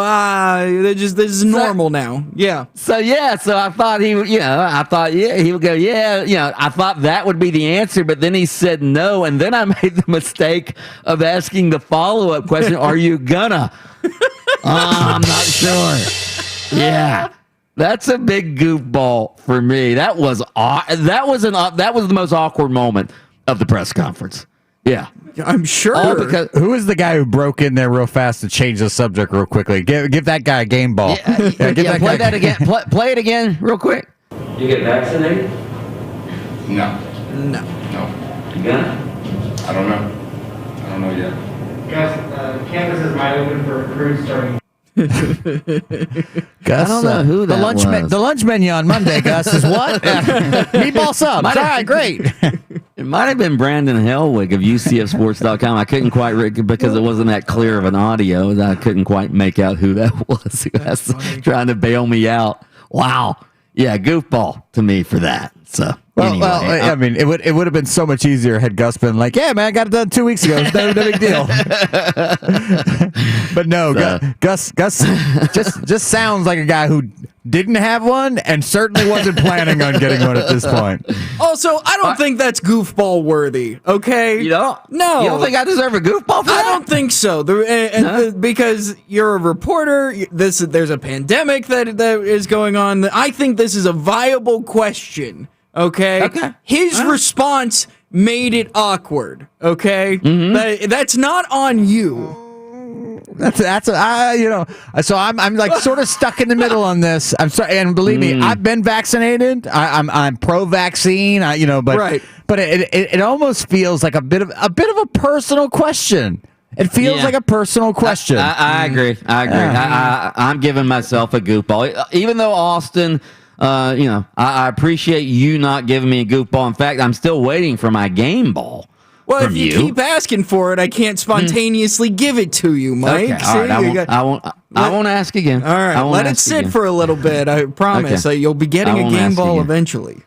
this is normal now. Yeah. So I thought he would go, yeah, you know, I thought that would be the answer, but then he said no, and then I made the mistake of asking the follow-up question, are you gonna? I'm not sure. Yeah. That's a big goofball for me. That was the most awkward moment of the press conference. Yeah. I'm sure. All because who is the guy who broke in there real fast to change the subject real quickly? Give that guy a game ball. Play that again. Play it again real quick. You get vaccinated? No. You got it? I don't know. I don't know yet. Gus, campuses might open for recruits starting. Gus, I don't know who that was. The lunch menu on Monday, Gus, is what? Meatball subs. All right, great. It might have been Brandon Helwig of UCFsports.com. I couldn't quite because it wasn't that clear of an audio. I couldn't quite make out who that was. Who was trying to bail me out. Wow. Yeah, goofball to me for that. So Anyway, I mean, it would have been so much easier had Gus been like, "Yeah, man, I got it done 2 weeks ago. It's no big deal." But no, Gus just sounds like a guy who didn't have one and certainly wasn't planning on getting one at this point. Also, I don't think that's goofball worthy. Okay, You don't? No, You don't think I deserve a goofball for I that? don't think so. Because you're a reporter, there's a pandemic that is going on. I think this is a viable question. Okay. His response made it awkward. Okay. That's not on you. So I'm like sort of stuck in the middle on this. I'm sorry, and believe me, I've been vaccinated. I'm pro-vaccine. But it almost feels like a bit of a personal question. It feels like a personal question. I agree. I'm giving myself a goofball, even though Austin. I appreciate you not giving me a goofball. In fact, I'm still waiting for my game ball. Well, from if you keep asking for it, I can't spontaneously give it to you, Mike. Okay, all right, I won't ask again. All right, let it sit for a little bit. I promise. You'll be getting a game ball eventually.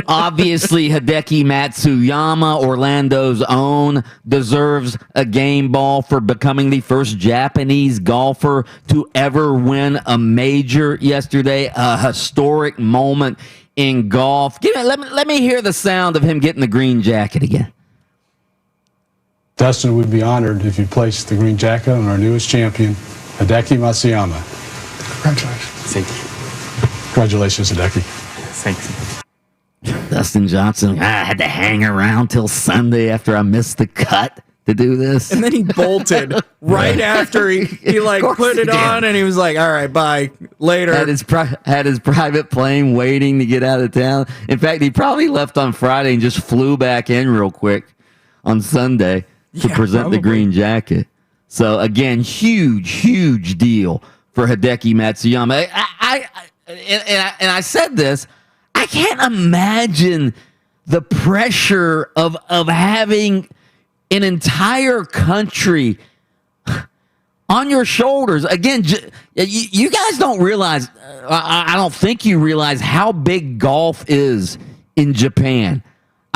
Obviously, Hideki Matsuyama, Orlando's own, deserves a game ball for becoming the first Japanese golfer to ever win a major yesterday. A historic moment in golf. Let me hear the sound of him getting the green jacket again. Dustin would be honored if you placed the green jacket on our newest champion, Hideki Matsuyama. Congratulations. Thank you. Congratulations, Hideki. Thanks. Dustin Johnson, I had to hang around till Sunday after I missed the cut to do this. And then he bolted right after he put it on, and he was like, all right, bye, later. Had his private plane waiting to get out of town. In fact, he probably left on Friday and just flew back in real quick on Sunday to present the green jacket. So again, huge deal for Hideki Matsuyama. I said this, I can't imagine the pressure of having an entire country on your shoulders. Again, you guys don't realize, I don't think you realize how big golf is in Japan.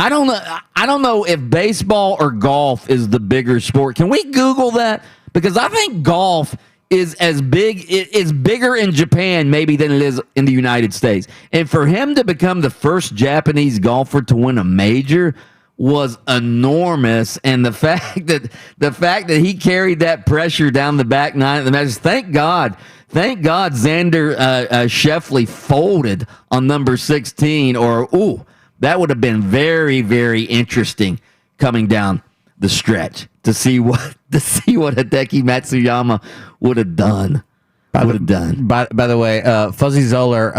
I don't know if baseball or golf is the bigger sport. Can we Google that? Because I think golf is bigger in Japan maybe than it is in the United States. And for him to become the first Japanese golfer to win a major was enormous. And the fact that he carried that pressure down the back nine of the match, thank God Xander Schauffele folded on number 16, or that would have been very, very interesting coming down the stretch to see what Hideki Matsuyama would have done. By the way, Fuzzy Zeller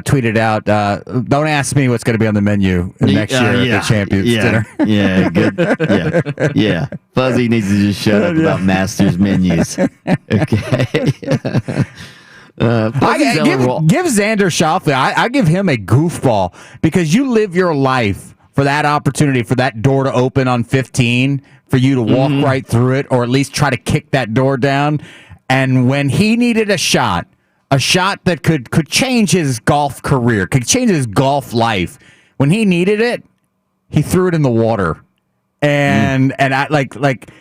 tweeted out, "Don't ask me what's going to be on the menu next year at the Champions Dinner." Yeah, good. Yeah. Fuzzy needs to just shut up about Masters menus. Okay. Give Xander Schauffele. I give him a goofball because you live your life for that opportunity, for that door to open on 15, for you to walk right through it, or at least try to kick that door down. And when he needed a shot that could change his golf career, could change his golf life, when he needed it, he threw it in the water. And I like.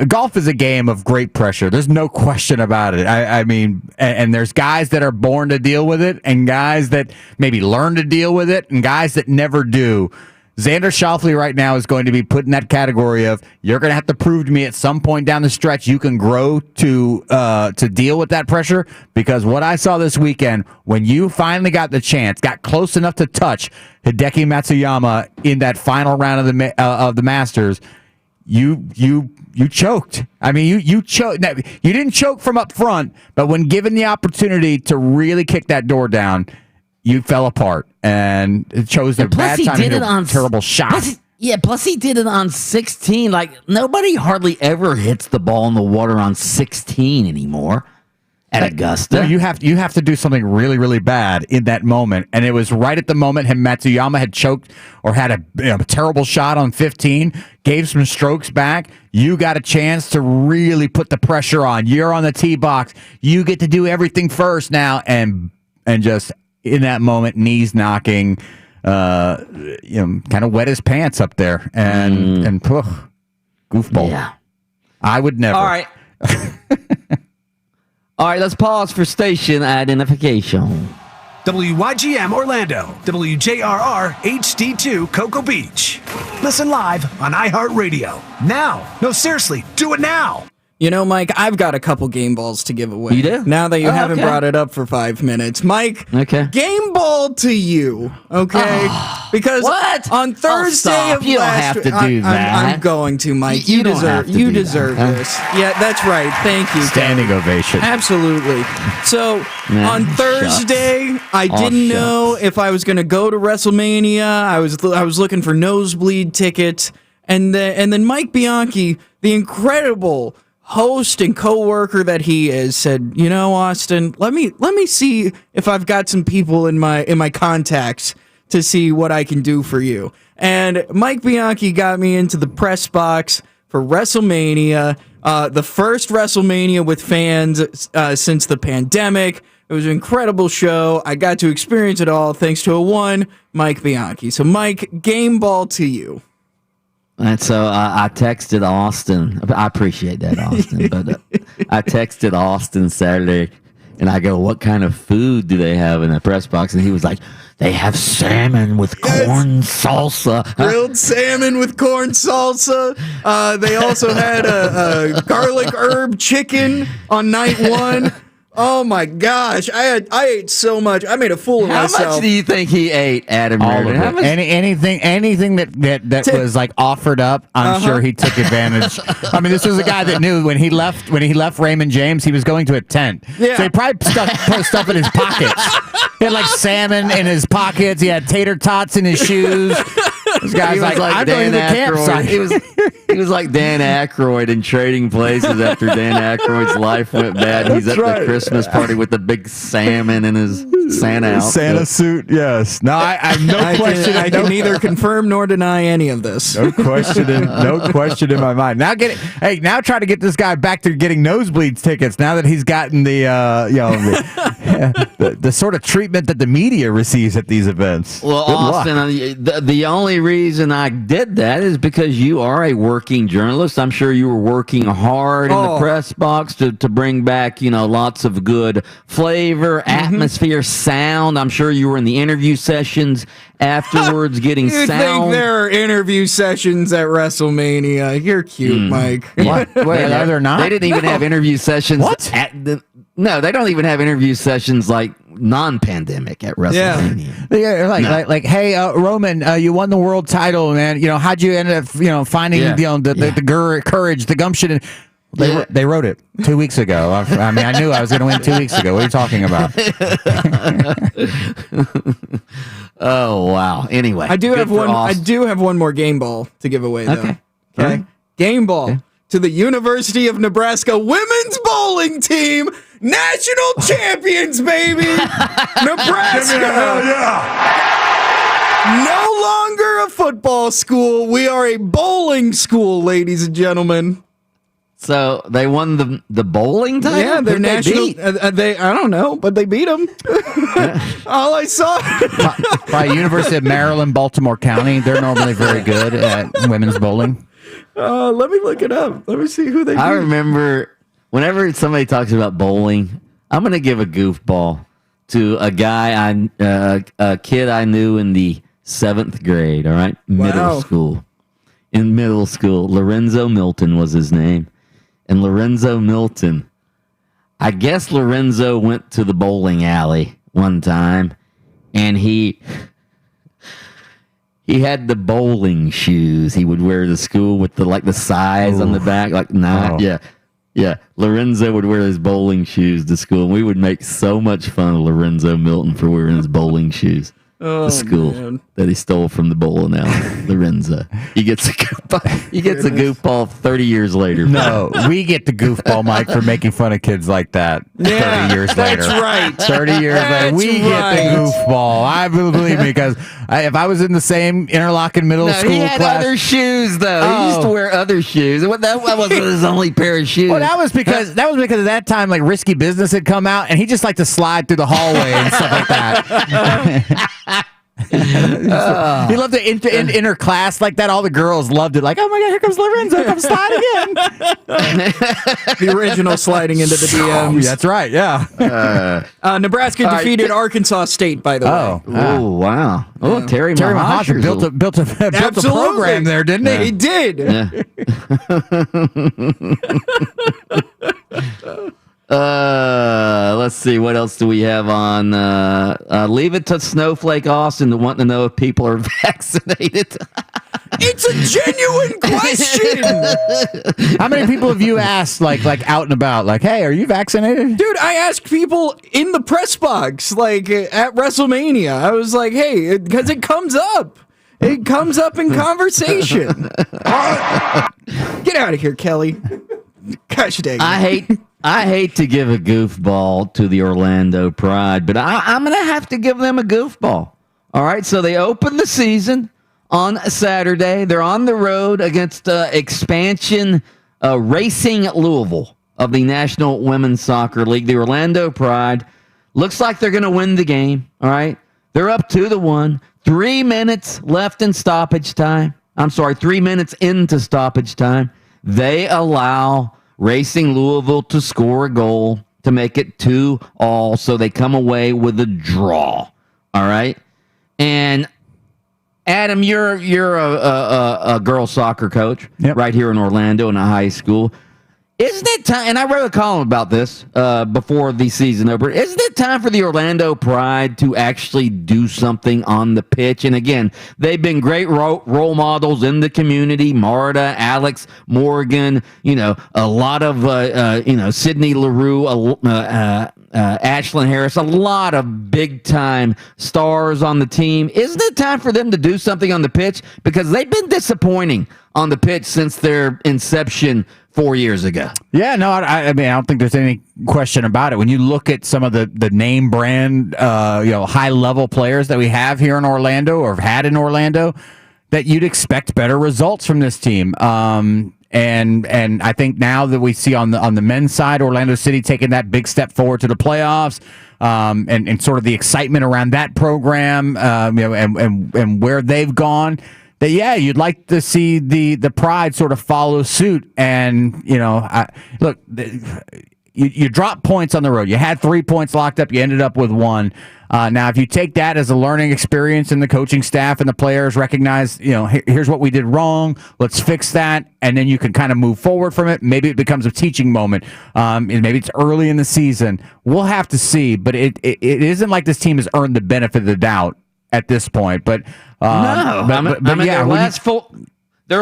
Golf is a game of great pressure. There's no question about it. I mean, and there's guys that are born to deal with it, and guys that maybe learn to deal with it, and guys that never do. Xander Schauffele right now is going to be put in that category of, you're going to have to prove to me at some point down the stretch you can grow to deal with that pressure, because what I saw this weekend, when you finally got the chance, got close enough to touch Hideki Matsuyama in that final round of the Masters, you choked. I mean, you choked. You didn't choke from up front, but when given the opportunity to really kick that door down, you fell apart, and it chose a bad time to hit a terrible shot. Plus he did it on 16. Like, nobody hardly ever hits the ball in the water on 16 anymore at Augusta. No, you have to do something really, really bad in that moment, and it was right at the moment Matsuyama had choked or had a terrible shot on 15, gave some strokes back. You got a chance to really put the pressure on. You're on the tee box. You get to do everything first now, and just in that moment, knees knocking, kind of wet his pants up there, and goofball. Yeah. I would never. All right. All right, let's pause for station identification. WYGM Orlando, WJRR HD2 Cocoa Beach. Listen live on iHeartRadio. Now. No, seriously, do it now. You know, Mike, I've got a couple game balls to give away. You do? Now that you haven't okay. brought it up for 5 minutes. Mike, Okay. game ball to you, okay? Because What? on Thursday stop. of You don't last have to do that. I'm going to, Mike. You don't have to do deserve that. this. Yeah, that's right. Thank you. Standing ovation. Absolutely. So Man, on Thursday, I didn't know if I was going to go to WrestleMania. I was looking for nosebleed tickets, and then Mike Bianchi, the incredible host and coworker that he is, said, "You know, Austin, let me see if I've got some people in my contacts to see what I can do for you." And Mike Bianchi got me into the press box for WrestleMania, the first WrestleMania with fans since the pandemic. It was an incredible show. I got to experience it all thanks to one Mike Bianchi. So, Mike, game ball to you. And so I texted Austin. I appreciate that, Austin. But I texted Austin Saturday, and I go, "What kind of food do they have in the press box?" And he was like, "They have salmon with corn salsa." Grilled salmon with corn salsa. They also had a garlic herb chicken on night one. Oh my gosh, I ate so much. I made a fool of How myself. much do you think he ate, Adam? All of Reardon? How it. much- Anything that was like offered up, I'm sure he took advantage. I mean, this was a guy that knew when he left Raymond James, he was going to a tent. Yeah. So he probably put stuff in his pockets. He had like salmon in his pockets. He had tater tots in his shoes. This guy's He was like, I'm going Dan to the Aykroyd. campsite. He was like Dan Aykroyd in Trading Places after Dan Aykroyd's life went bad. He's at the Christmas party with the big salmon in his Santa outfit. Santa suit, yes. No, I have no question. I can neither confirm nor deny any of this. No question in my mind. Now try to get this guy back to getting nosebleeds tickets. Now that he's gotten the the sort of treatment that the media receives at these events. Well, Good luck. Austin, the only reason I did that is because you are a working journalist. I'm sure you were working hard in the press box to bring back, lots of good flavor, atmosphere, sound. I'm sure you were in the interview sessions afterwards getting You sound. think there are interview sessions at WrestleMania? You're cute, Mike. What? Wait, are there not? They didn't even have interview sessions. What? No, they don't even have interview sessions like non-pandemic at WrestleMania. Yeah, like, hey, Roman, you won the world title, man. How'd you end up, finding, the courage, the gumption? And they wrote it 2 weeks ago. I mean, I knew I was going to win 2 weeks ago. What are you talking about? Oh wow. Anyway, I do good have for one. I Austin. do have one more game ball to give away, though. Okay. Game ball to the University of Nebraska women's bowling team, national champions, baby. Nebraska. No longer a football school. We are a bowling school, ladies and gentlemen. So they won the bowling title. Yeah, they're Who'd they national. beat? I don't know, but they beat them. All I saw. By University of Maryland, Baltimore County. They're normally very good at women's bowling. Let me look it up. Let me see who they beat. I remember whenever somebody talks about bowling, I'm going to give a goofball to a guy a kid I knew in the 7th grade. All right, middle school. In middle school, Lorenzo Milton was his name. And Lorenzo Milton, I guess Lorenzo went to the bowling alley one time, and he had the bowling shoes he would wear to school with the size on the back, yeah. Lorenzo would wear his bowling shoes to school, and we would make so much fun of Lorenzo Milton for wearing his bowling shoes. the school that he stole from the bowling alley, Lorenzo. He gets a goofball 30 years later. No, we get the goofball, Mike, for making fun of kids like that. Yeah, 30 years later. That's right. 30 years later, we get the goofball. I believe me, because if I was in the same interlocking middle school he had class, other shoes though. He used to wear other shoes. That wasn't his only pair of shoes. well, that was because at that time, like, Risky Business had come out, and he just liked to slide through the hallway and stuff like that. He loved to enter class like that. All the girls loved it. Like, oh my God, here comes Lorenzo. Come slide again. The original sliding into the DMs. That's right. Yeah. Nebraska defeated Arkansas State, by the way. Oh, wow. Oh, Terry Mahajer built a program there, didn't he? He did. Yeah. Let's see. What else do we have on? Leave it to Snowflake Austin to want to know if people are vaccinated. It's a genuine question. How many people have you asked, like out and about, like, hey, are you vaccinated? Dude, I asked people in the press box, like at WrestleMania. I was like, hey, because it comes up. It comes up in conversation. Get out of here, Kelly. Gosh dang it. I hate to give a goofball to the Orlando Pride, but I'm going to have to give them a goofball. All right, so they open the season on Saturday. They're on the road against expansion Racing Louisville of the National Women's Soccer League. The Orlando Pride looks like they're going to win the game. All right, they're up 2-1. 3 minutes left in stoppage time. I'm sorry, 3 minutes into stoppage time. They allow Racing Louisville to score a goal to make it 2-2, so they come away with a draw. All right, and Adam, you're a girls soccer coach right here in Orlando in a high school. Isn't it time? And I wrote a column about this before the season over. Isn't it time for the Orlando Pride to actually do something on the pitch? And again, they've been great role models in the community. Marta, Alex, Morgan, a lot of Sydney LaRue, Ashlyn Harris, a lot of big time stars on the team. Isn't it time for them to do something on the pitch? Because they've been disappointing on the pitch since their inception 4 years ago. Yeah, no, I mean, I don't think there's any question about it. When you look at some of the name brand, high level players that we have here in Orlando or have had in Orlando, that you'd expect better results from this team. And I think now that we see on the men's side, Orlando City taking that big step forward to the playoffs, and sort of the excitement around that program, and where they've gone. That, yeah, you'd like to see the Pride sort of follow suit. And, look, you drop points on the road. You had 3 points locked up. You ended up with 1. Now, if you take that as a learning experience and the coaching staff and the players recognize, here's what we did wrong, let's fix that, and then you can kind of move forward from it. Maybe it becomes a teaching moment. And maybe it's early in the season. We'll have to see. But it isn't like this team has earned the benefit of the doubt at this point. But their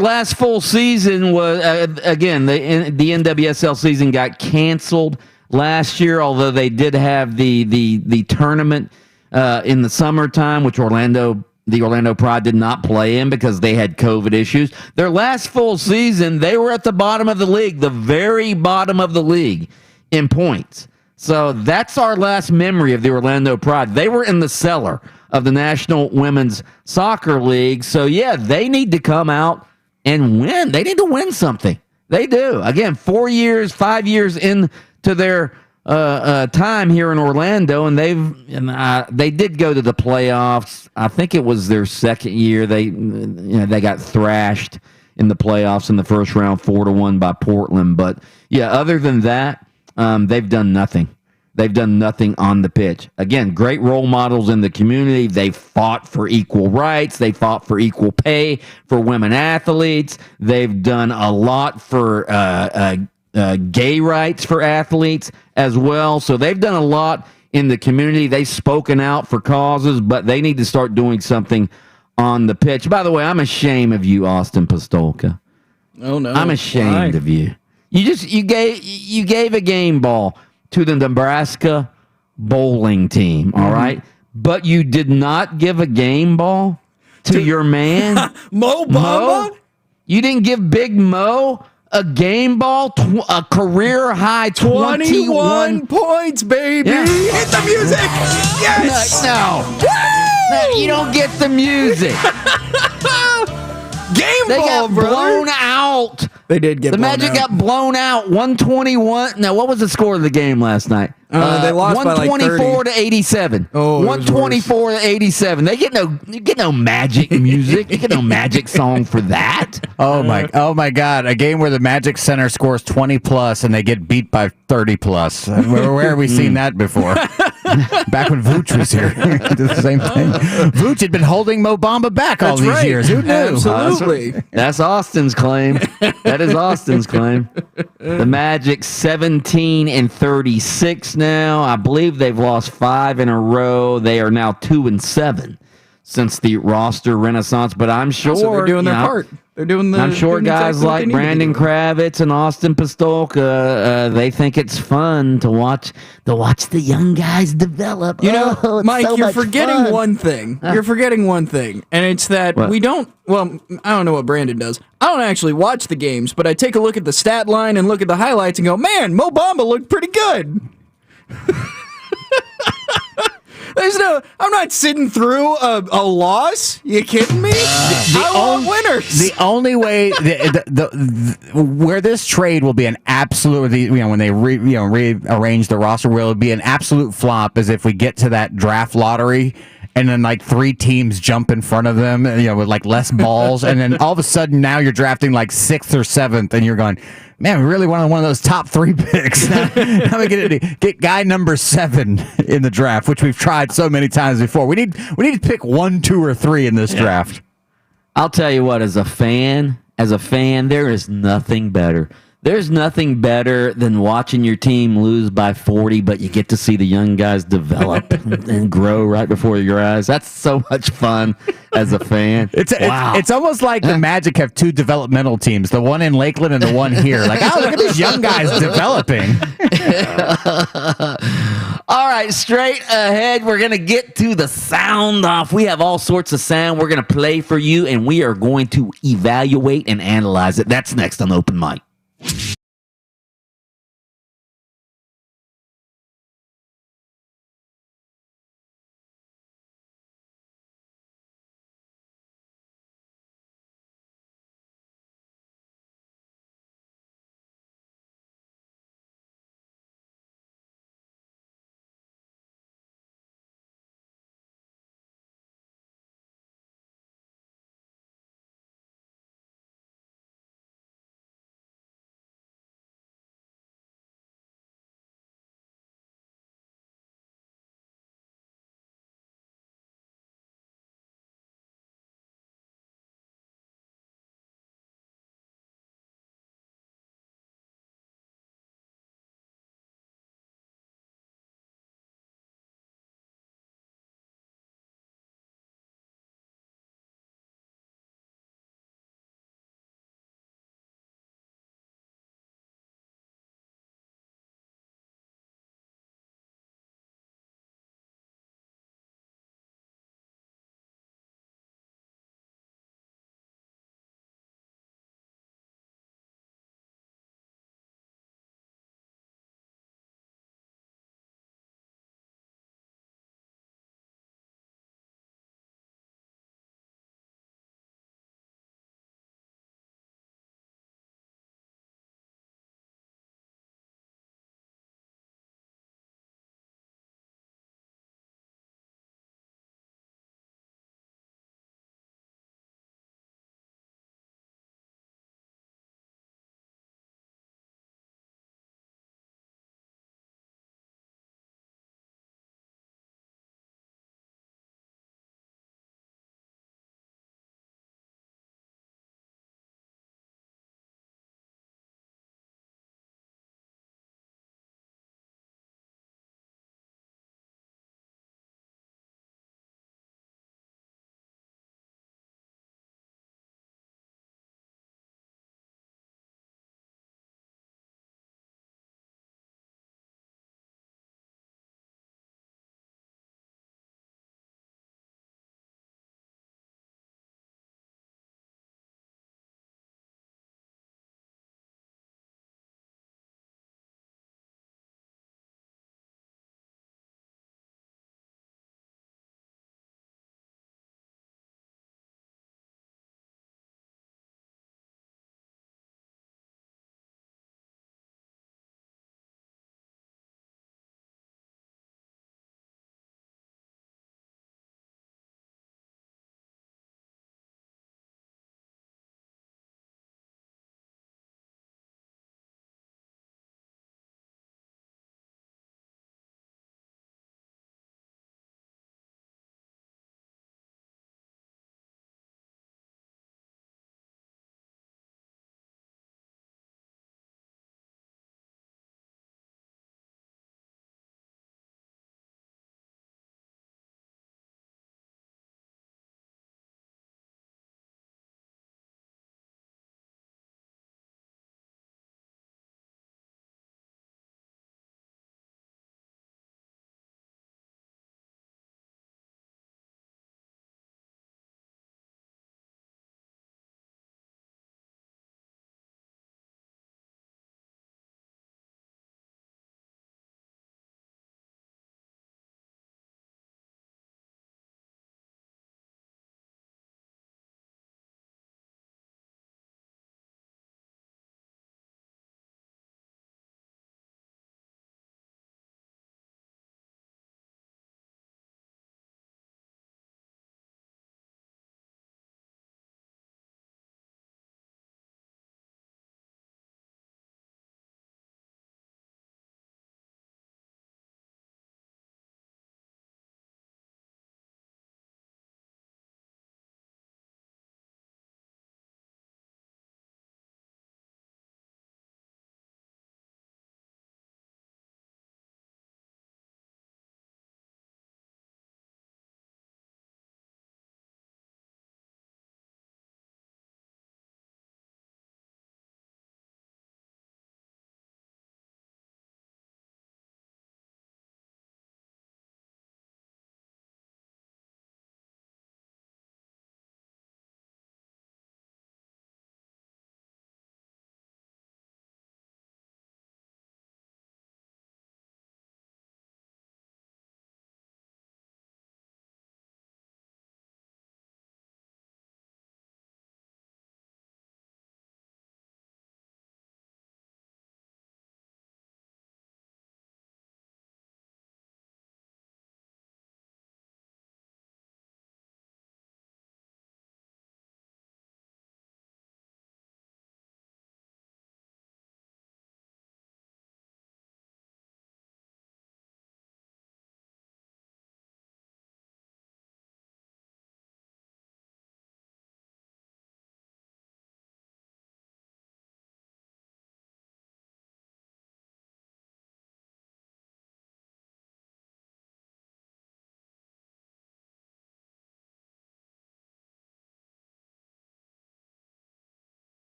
last full season was again the NWSL season got canceled last year. Although they did have the tournament in the summertime, which the Orlando Pride did not play in because they had COVID issues. Their last full season, they were at the bottom of the league, the very bottom of the league in points. So that's our last memory of the Orlando Pride. They were in the cellar of the National Women's Soccer League. So, yeah, they need to come out and win. They need to win something. They do. Again, 5 years into their time here in Orlando, and they did go to the playoffs. I think it was their second year. They got thrashed in the playoffs in the first round, 4-1 by Portland. But, yeah, other than that, they've done nothing. They've done nothing on the pitch. Again, great role models in the community. They fought for equal rights. They fought for equal pay for women athletes. They've done a lot for gay rights for athletes as well. So they've done a lot in the community. They've spoken out for causes, but they need to start doing something on the pitch. By the way, I'm ashamed of you, Austin Pistolka. Oh, no. I'm ashamed of you. You gave a game ball to the Nebraska bowling team, all right? But you did not give a game ball to your man, Mo Bamba? Mo? You didn't give Big Mo a game ball, a career high 21 points, baby. Yeah. Hit the music. Yes. No, you don't get the music. Game They ball, got brother. blown out. They did get the blown Magic out. got blown out. 121. Now, what was the score of the game last night? They lost by like 124 to 87. Oh, it was 124 to 87. You get no magic music. You get no magic song for that. Oh my God! A game where the Magic Center scores 20 plus and they get beat by 30 plus. Where have we seen that before? Back when Vooch was here, did the same thing. Vooch had been holding Mo Bamba back all these years. Who knew? Absolutely. That's Austin's claim. That is Austin's claim. The Magic 17 and 36 now. I believe they've lost 5 in a row. They are now 2 and 7 since the roster renaissance. But I'm sure So they're doing their part. They're doing the. I'm sure doing guys exactly what they like need to be Brandon doing. Kravitz and Austin Pistolka, they think it's fun to watch the young guys develop. You know, Oh, it's Mike, so you're much forgetting fun. one thing. You're forgetting one thing, and it's that What? we don't. Well, I don't know what Brandon does. I don't actually watch the games, but I take a look at the stat line and look at the highlights and go, "Man, Mo Bamba looked pretty good." I'm not sitting through a loss. You kidding me? I want winners. The only way where this trade will be an absolute, when they rearrange the roster, will be an absolute flop is if we get to that draft lottery and then like 3 teams jump in front of them, with like less balls, and then all of a sudden now you're drafting like 6th or 7th, and you're going, man, we really wanted one of those top 3 picks. Now we get guy number 7 in the draft, which we've tried so many times before. We need to pick 1, 2, or 3 in this draft. I'll tell you what, as a fan, there is nothing better. There's nothing better than watching your team lose by 40, but you get to see the young guys develop and grow right before your eyes. That's so much fun as a fan. It's almost like the Magic have 2 developmental teams, the one in Lakeland and the one here. Like, oh, look at these young guys developing. All right, straight ahead, we're going to get to the sound off. We have all sorts of sound we're going to play for you, and we are going to evaluate and analyze it. That's next on Open Mic.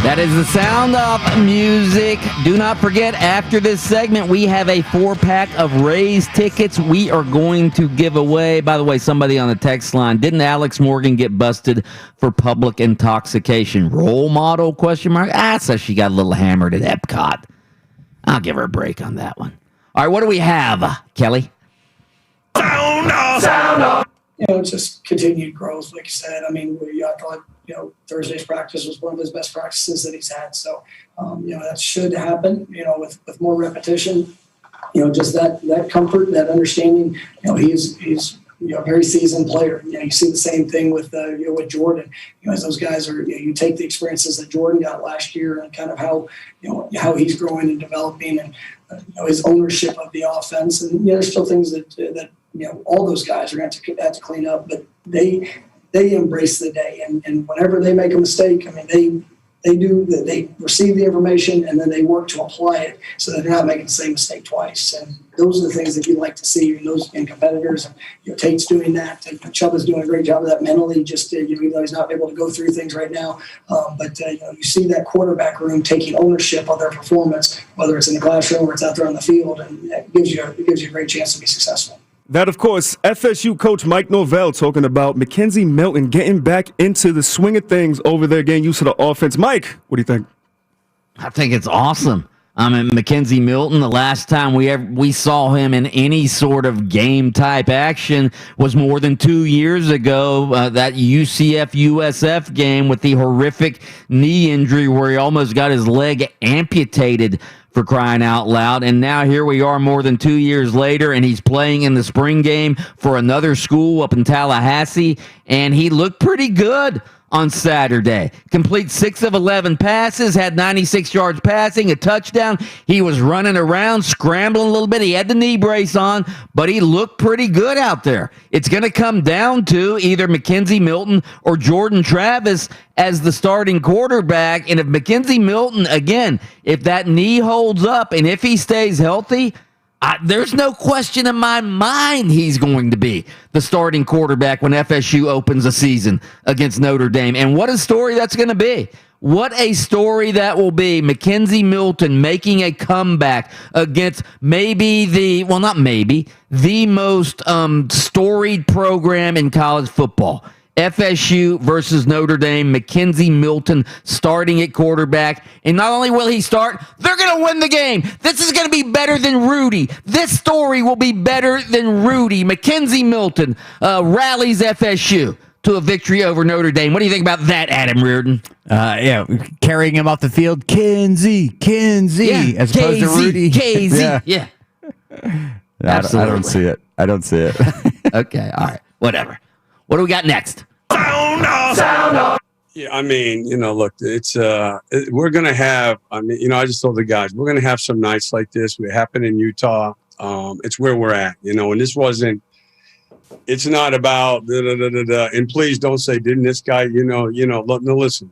That is the sound of music. Do not forget, after this segment, we have a 4-pack of Rays tickets we are going to give away. By the way, somebody on the text line, didn't Alex Morgan get busted for public intoxication? Role model, question mark? So she got a little hammered at Epcot. I'll give her a break on that one. All right, what do we have, Kelly? Sound off. Just continued growth, like you said. I mean, I thought, Thursday's practice was one of his best practices that he's had. So, that should happen, with more repetition, just that comfort, that understanding, he's a very seasoned player. You see the same thing with Jordan. As those guys are, you take the experiences that Jordan got last year and kind of how he's growing and developing and his ownership of the offense. And there's still things that all those guys are going to have to clean up, but they embrace the day. And whenever they make a mistake, I mean, they receive the information and then they work to apply it so that they're not making the same mistake twice. And those are the things that you like to see in competitors. And Tate's doing that. Chubb is doing a great job of that mentally. Just even though he's not able to go through things right now, but you see that quarterback room taking ownership of their performance, whether it's in the classroom or it's out there on the field, and it gives you a great chance to be successful. That, of course, FSU coach Mike Norvell talking about Mackenzie Milton getting back into the swing of things over there, getting used to the offense. Mike, what do you think? I think it's awesome. I mean, Mackenzie Milton, the last time we saw him in any sort of game-type action was more than 2 years ago, that UCF-USF game with the horrific knee injury where he almost got his leg amputated, for crying out loud. And now here we are more than 2 years later, and he's playing in the spring game for another school up in Tallahassee, and he looked pretty good on Saturday. Complete 6 of 11 passes, had 96 yards passing, a touchdown. He was running around, scrambling a little bit. He had the knee brace on, but he looked pretty good out there. It's going to come down to either Mackenzie Milton or Jordan Travis as the starting quarterback. And if Mackenzie Milton, again, if that knee holds up and if he stays healthy, there's no question in my mind he's going to be the starting quarterback when FSU opens a season against Notre Dame. And what a story that's going to be. What a story that will be. Mackenzie Milton making a comeback against the most storied program in college football. FSU versus Notre Dame, Mackenzie Milton starting at quarterback. And not only will he start, they're going to win the game. This is going to be better than Rudy. This story will be better than Rudy. Mackenzie Milton rallies FSU to a victory over Notre Dame. What do you think about that, Adam Reardon? Carrying him off the field, Kenzie, as opposed to Rudy. KZ, yeah. Absolutely. I don't see it. Okay, all right, whatever. What do we got next? Sound off. Yeah, I mean, look, it's we're gonna have. I mean, I just told the guys we're gonna have some nights like this. We happen in Utah. It's where we're at, and this wasn't. It's not about and please don't say didn't this guy, no, listen.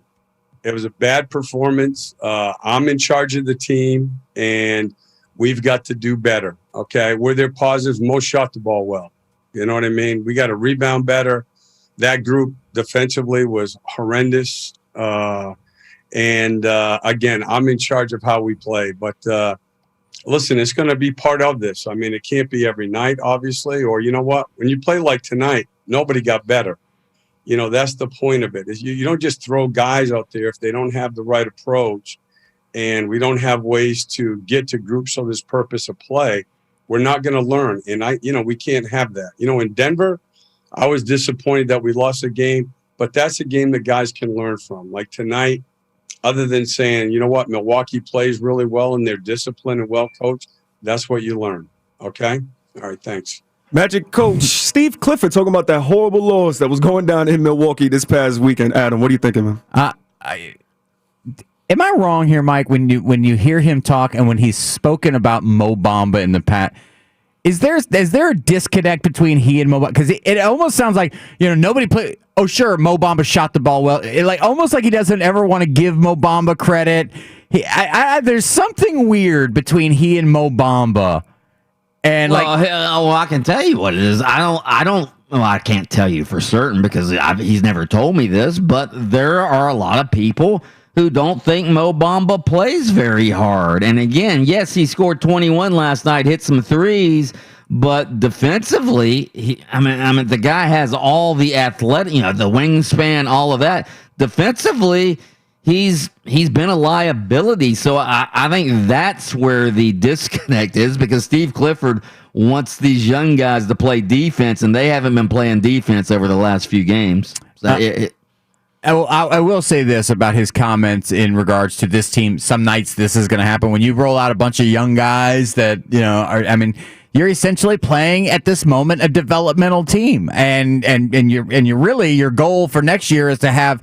It was a bad performance. I'm in charge of the team, and we've got to do better. Okay, were there positives? Most shot the ball well. You know what I mean? We got to rebound better. That group defensively was horrendous. And again, I'm in charge of how we play. But listen, it's going to be part of this. I mean, it can't be every night, obviously. Or you know what? When you play like tonight, nobody got better. That's the point of it. Is you don't just throw guys out there if they don't have the right approach and we don't have ways to get to groups of this purpose of play. We're not going to learn. And we can't have that. In Denver, I was disappointed that we lost a game, but that's a game that guys can learn from. Like tonight, other than saying, you know what, Milwaukee plays really well and they're disciplined and well coached, that's what you learn. Okay? All right, thanks. Magic coach Steve Clifford talking about that horrible loss that was going down in Milwaukee this past weekend. Adam, what are you thinking, man? Am I wrong here, Mike, when you hear him talk and when he's spoken about Mo Bamba in the past? Is there a disconnect between he and Mo Bamba? Because it almost sounds like nobody played. Oh, sure, Mo Bamba shot the ball well. Almost like he doesn't ever want to give Mo Bamba credit. There's something weird between he and Mo Bamba. And I can tell you what it is. I can't tell you for certain because he's never told me this, but there are a lot of people who don't think Mo Bamba plays very hard. And again, yes, he scored 21 last night, hit some threes, but defensively, the guy has all the athletic, the wingspan, all of that. Defensively, he's been a liability. So I think that's where the disconnect is, because Steve Clifford wants these young guys to play defense, and they haven't been playing defense over the last few games. So I will say this about his comments in regards to this team. Some nights this is going to happen when you roll out a bunch of young guys that, you're essentially playing at this moment a developmental team, and you're really, your goal for next year is to have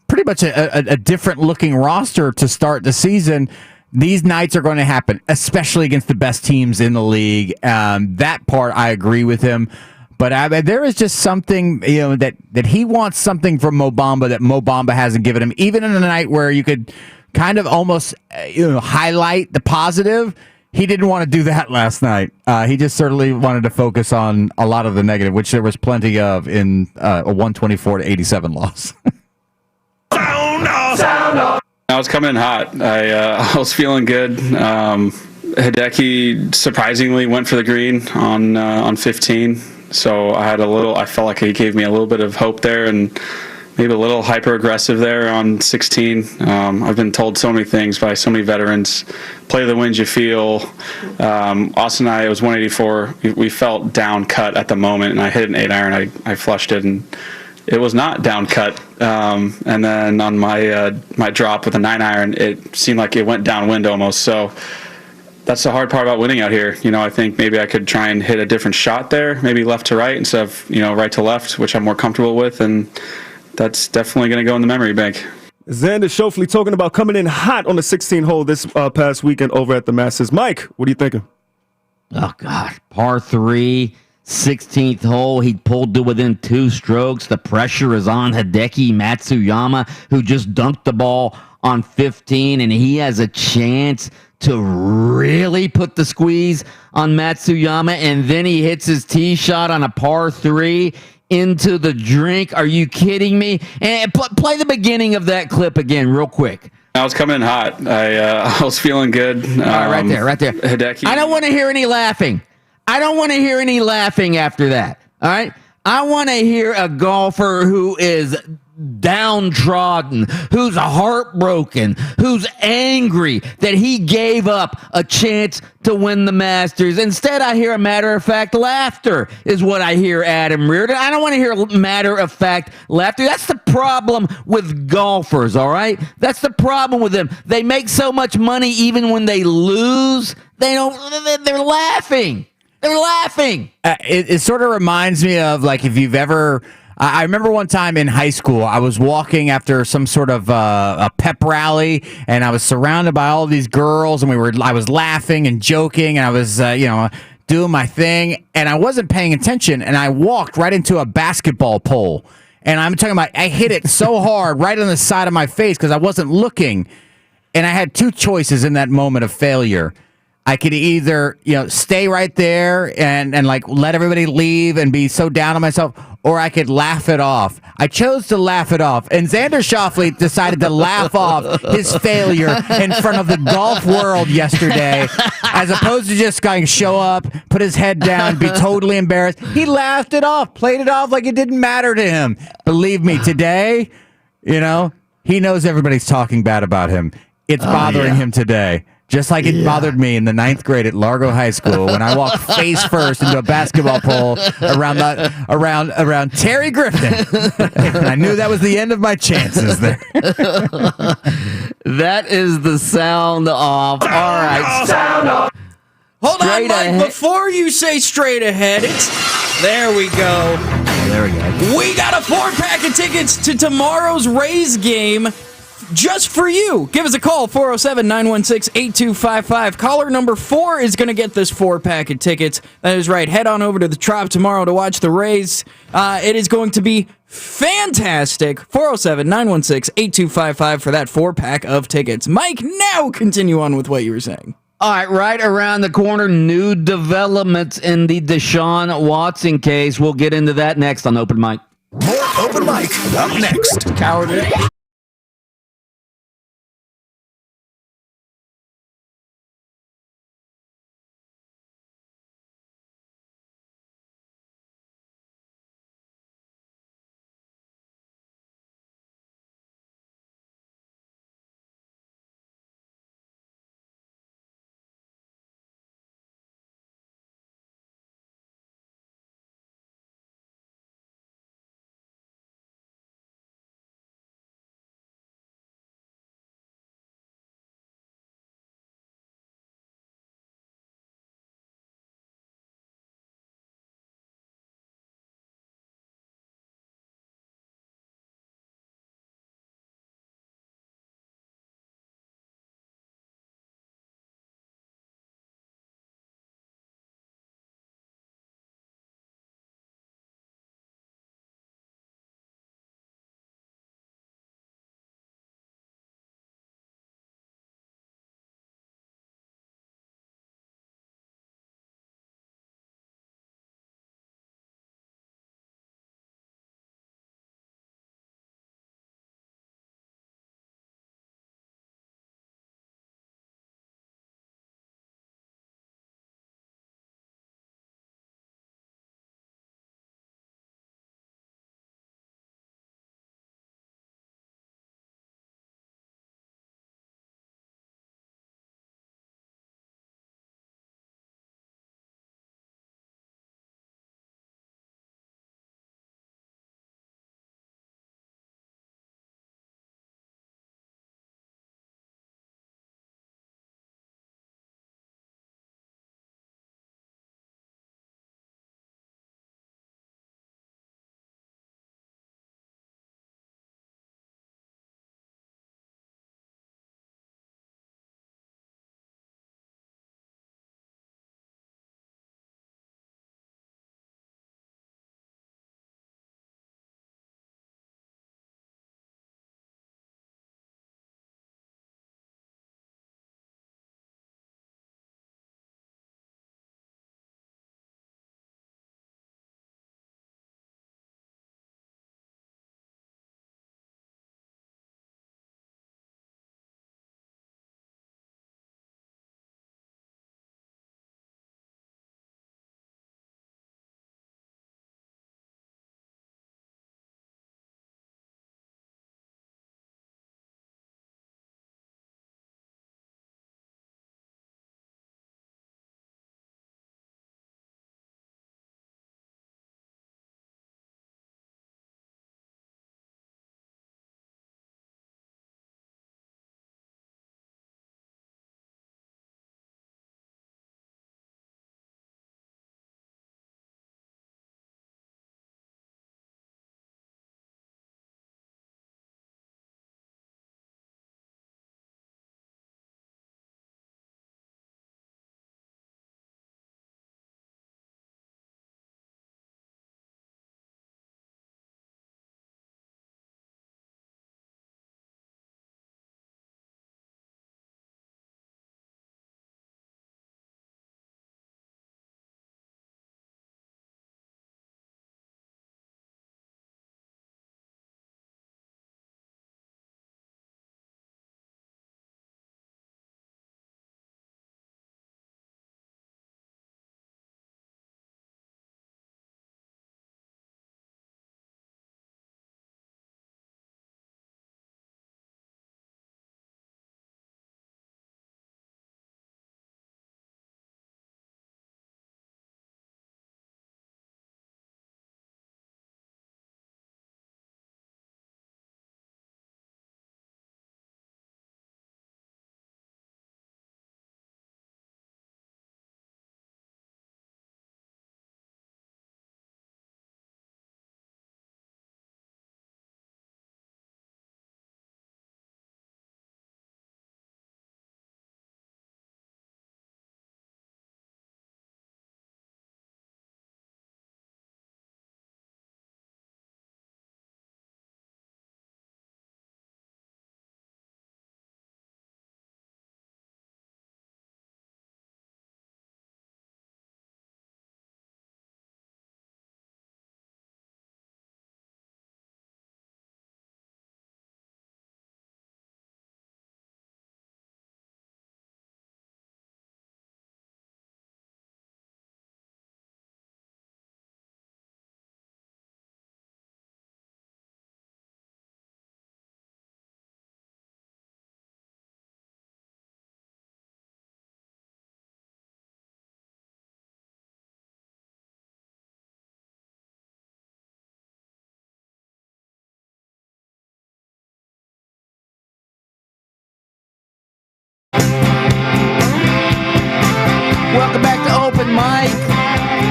pretty much a different looking roster to start the season. These nights are going to happen, especially against the best teams in the league. That part I agree with him. But there is just something, that he wants something from Mo Bamba that Mo Bamba hasn't given him. Even in a night where you could kind of almost, highlight the positive, he didn't want to do that last night. He just certainly wanted to focus on a lot of the negative, which there was plenty of in a 124-87 loss. Sound off. I was coming in hot. I was feeling good. Hideki surprisingly went for the green on 15. So I felt like he gave me a little bit of hope there, and maybe a little hyper aggressive there on 16. I've been told so many things by so many veterans. Play the winds you feel. Austin and I, it was 184. We felt down cut at the moment, and I hit an 8-iron. I flushed it, and it was not down cut. And then on my drop with a 9-iron, it seemed like it went downwind almost. So that's the hard part about winning out here. I think maybe I could try and hit a different shot there, maybe left to right instead of, right to left, which I'm more comfortable with. And that's definitely going to go in the memory bank. Xander Schauffele talking about coming in hot on the 16 hole this past weekend over at the Masters. Mike, what are you thinking? Oh, God. Par 3, 16th hole. He pulled to within 2 strokes. The pressure is on Hideki Matsuyama, who just dunked the ball on 15, and he has a chance to really put the squeeze on Matsuyama, and then he hits his tee shot on a par 3 into the drink. Are you kidding me? And play the beginning of that clip again real quick. I was coming in hot. I was feeling good. Right there. Hideki. I don't want to hear any laughing. After that. All right? I want to hear a golfer who is downtrodden, who's heartbroken, who's angry that he gave up a chance to win the Masters. Instead, I hear a matter-of-fact laughter is what I hear, Adam Reardon. I don't want to hear matter-of-fact laughter. That's the problem with golfers, all right? That's the problem with them. They make so much money even when they lose. They're laughing. They're laughing. It sort of reminds me of, like, if you've ever... I remember one time in high school, I was walking after some sort of a pep rally, and I was surrounded by all these girls, and I was laughing and joking, and I was, doing my thing, and I wasn't paying attention, and I walked right into a basketball pole, and I'm talking about, I hit it so hard right on the side of my face because I wasn't looking, and I had 2 choices in that moment of failure. I could either, stay right there and like let everybody leave and be so down on myself, or I could laugh it off. I chose to laugh it off. And Xander Schauffele decided to laugh off his failure in front of the golf world yesterday, as opposed to just going show up, put his head down, be totally embarrassed. He laughed it off, played it off like it didn't matter to him. Believe me, today, he knows everybody's talking bad about him. It's bothering him today. Just like it bothered me in the 9th grade at Largo High School when I walked face first into a basketball pole around Terry Griffin. And I knew that was the end of my chances there. That is the sound off. All right. Sound off. Hold on, Mike. Before you say straight ahead, there we go. There we go. We got a 4-pack of tickets to tomorrow's Rays game. Just for you. Give us a call, 407-916-8255. Caller number 4 is going to get this 4-pack of tickets. That is right. Head on over to the Trop tomorrow to watch the Rays. It is going to be fantastic. 407-916-8255 for that 4-pack of tickets. Mike, now continue on with what you were saying. All right around the corner, new developments in the Deshaun Watson case. We'll get into that next on Open Mic. More Open Mic up next. Coward.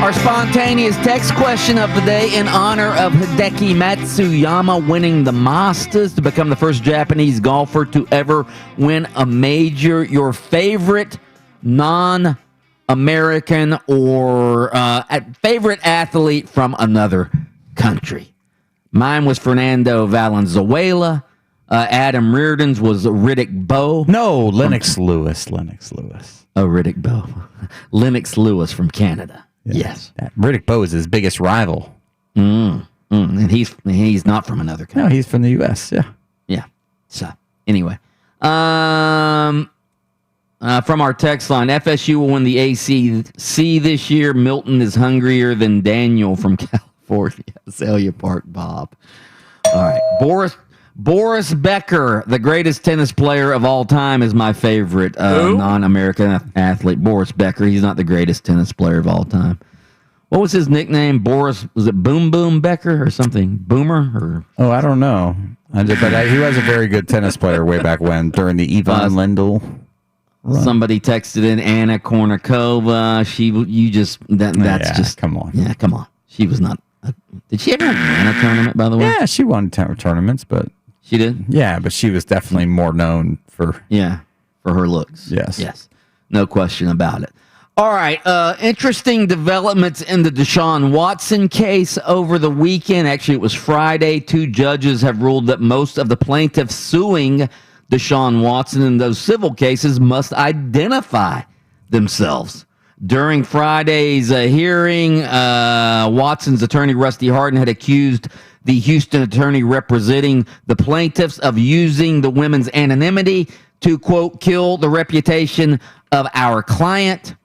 Our spontaneous text question of the day in honor of Hideki Matsuyama winning the Masters to become the first Japanese golfer to ever win a major. Your favorite non-American or favorite athlete from another country. Mine was Fernando Valenzuela. Adam Reardon's was Riddick Bowe. No, Lennox Lewis. Lennox Lewis. Oh, Riddick Bowe. Lennox Lewis from Canada. Yes. Riddick Bowe is his biggest rival. And he's not from another country. No, he's from the U.S., yeah. Yeah. So, anyway. From our text line, FSU will win the ACC this year. Milton is hungrier than Daniel from California. Azalea Park, Bob. All right. Boris Becker, the greatest tennis player of all time, is my favorite non-American athlete. Boris Becker. He's not the greatest tennis player of all time. What was his nickname? Boris, was it Boom Boom Becker or something? Boomer? Or Oh, I don't know. But he was a very good tennis player way back when, during the Ivan Lendl run. Somebody texted in Anna Kournikova. That's just come on. Yeah, come on. She was not. Did she ever win a tournament? By the way, Yeah, she won tournaments, but she did. Yeah, but she was definitely more known for her looks. Yes, no question about it. All right, interesting developments in the Deshaun Watson case over the weekend. Actually, it was Friday. 2 judges have ruled that most of the plaintiffs suing Deshaun Watson in those civil cases must identify themselves. During Friday's hearing, Watson's attorney, Rusty Hardin, had accused the Houston attorney representing the plaintiffs of using the women's anonymity to, quote, kill the reputation of our client.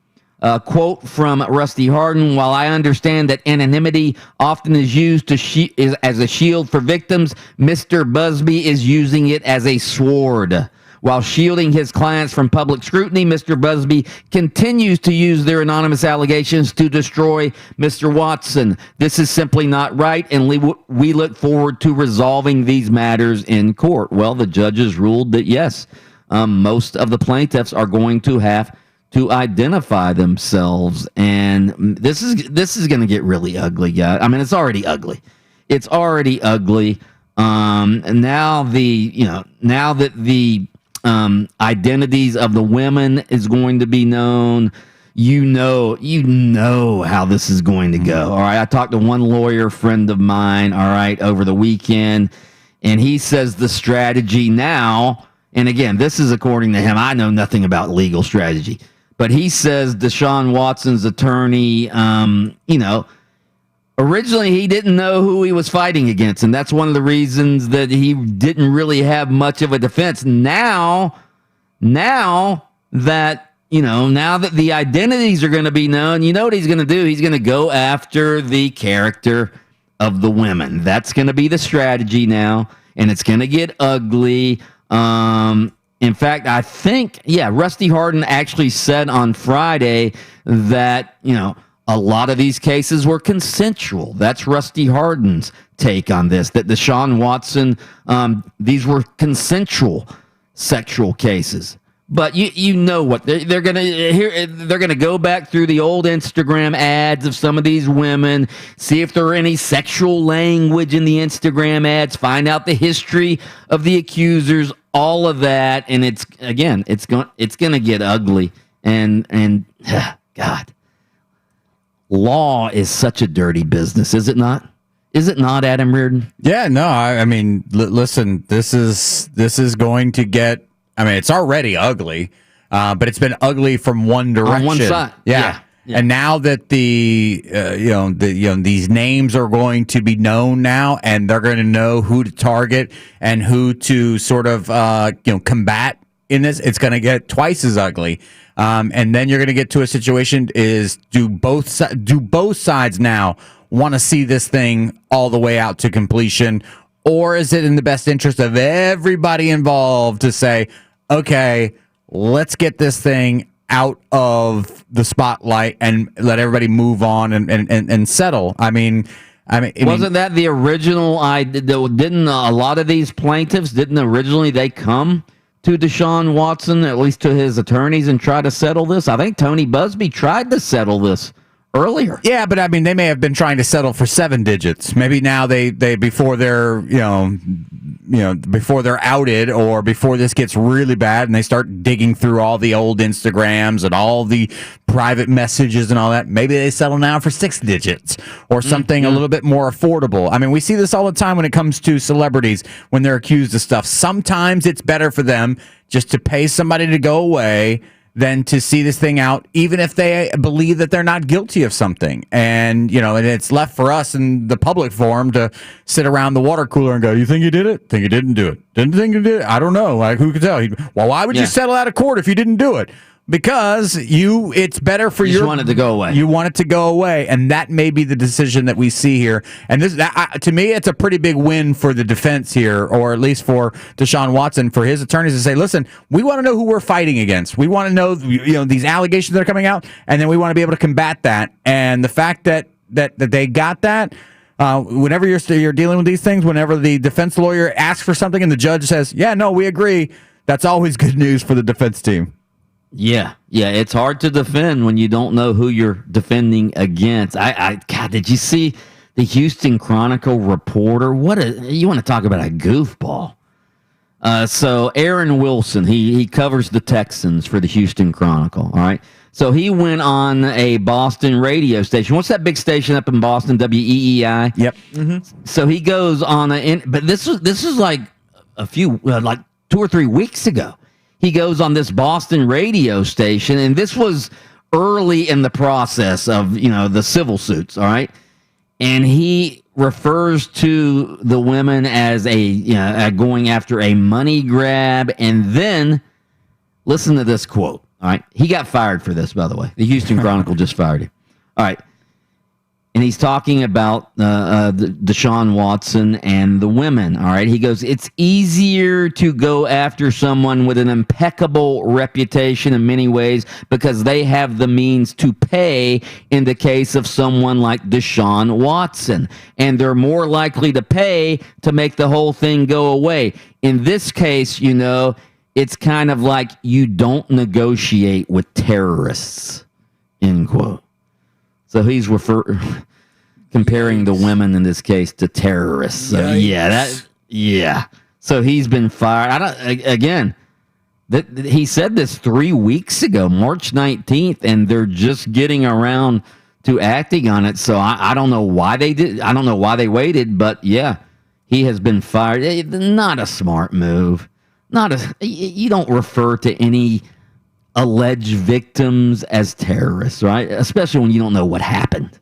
Quote from Rusty Hardin, while I understand that anonymity often is used as a shield for victims, Mr. Busby is using it as a sword. While shielding his clients from public scrutiny, Mr. Busby continues to use their anonymous allegations to destroy Mr. Watson. This is simply not right, and we look forward to resolving these matters in court. Well, the judges ruled that yes, most of the plaintiffs are going to have to identify themselves, and this is going to get really ugly, guys. I mean, it's already ugly. It's already ugly. And now that the identities of the women is going to be known, you know how this is going to go. All right, I talked to one lawyer friend of mine, all right, over the weekend, and he says the strategy now, and again, this is according to him. I know nothing about legal strategy. But he says Deshaun Watson's attorney, originally he didn't know who he was fighting against, and that's one of the reasons that he didn't really have much of a defense. Now that the identities are going to be known, you know what he's going to do? He's going to go after the character of the women. That's going to be the strategy now, and it's going to get ugly. In fact, I think, Rusty Hardin actually said on Friday that, a lot of these cases were consensual. That's Rusty Hardin's take on this, that Deshaun Watson, these were consensual sexual cases. But you know what they're gonna go back through the old Instagram ads of some of these women, see if there are any sexual language in the Instagram ads, find out the history of the accusers, all of that, and it's gonna get ugly. And God, law is such a dirty business, is it not? Is it not, Adam Reardon? Yeah, no. I mean, listen, this is going to get. I mean, it's already ugly, but it's been ugly from one direction. On one side, yeah. And now that these names are going to be known now, and they're going to know who to target and who to sort of combat in this, it's going to get twice as ugly. And then you're going to get to a situation: do both sides now want to see this thing all the way out to completion? Or is it in the best interest of everybody involved to say, okay, let's get this thing out of the spotlight and let everybody move on and settle? I mean, wasn't that the original idea? Didn't a lot of these plaintiffs, originally they come to Deshaun Watson, at least to his attorneys, and try to settle this? I think Tony Busby tried to settle this earlier. Yeah, but I mean, they may have been trying to settle for 7 digits. Maybe now they before they're before they're outed or before this gets really bad and they start digging through all the old Instagrams and all the private messages and all that. Maybe they settle now for 6 digits or something a little bit more affordable. I mean, we see this all the time when it comes to celebrities when they're accused of stuff. Sometimes it's better for them just to pay somebody to go away than to see this thing out, even if they believe that they're not guilty of something. And, and it's left for us in the public forum to sit around the water cooler and go, you think you did it? Think you didn't do it? Didn't think you did it? I don't know. Like, who could tell? Well, why would you settle out of court if you didn't do it? Because it's better for you want it to go away. You want it to go away, and that may be the decision that we see here. And to me, it's a pretty big win for the defense here, or at least for Deshaun Watson, for his attorneys to say, "Listen, we want to know who we're fighting against. We want to know, these allegations that are coming out, and then we want to be able to combat that." And the fact that they got that. Whenever you're dealing with these things, whenever the defense lawyer asks for something and the judge says, "Yeah, no, we agree," that's always good news for the defense team. Yeah, it's hard to defend when you don't know who you're defending against. God, did you see the Houston Chronicle reporter? You want to talk about a goofball? So Aaron Wilson, he covers the Texans for the Houston Chronicle. All right, so he went on a Boston radio station. What's that big station up in Boston? WEEI. Yep. Mm-hmm. So he goes on but this is like a few like 2 or 3 weeks ago. He goes on this Boston radio station, and this was early in the process of, the civil suits, all right? And he refers to the women as going after a money grab, and then listen to this quote, all right? He got fired for this, by the way. The Houston Chronicle just fired him. All right. And he's talking about Deshaun Watson and the women, all right? He goes, it's easier to go after someone with an impeccable reputation in many ways because they have the means to pay in the case of someone like Deshaun Watson. And they're more likely to pay to make the whole thing go away. In this case, it's kind of like you don't negotiate with terrorists, end quote. So he's comparing the women in this case to terrorists. So So he's been fired. He said this 3 weeks ago, March 19th, and they're just getting around to acting on it. So I don't know why they did. I don't know why they waited, but yeah, he has been fired. Not a smart move. You don't refer to any alleged victims as terrorists, right? Especially when you don't know what happened.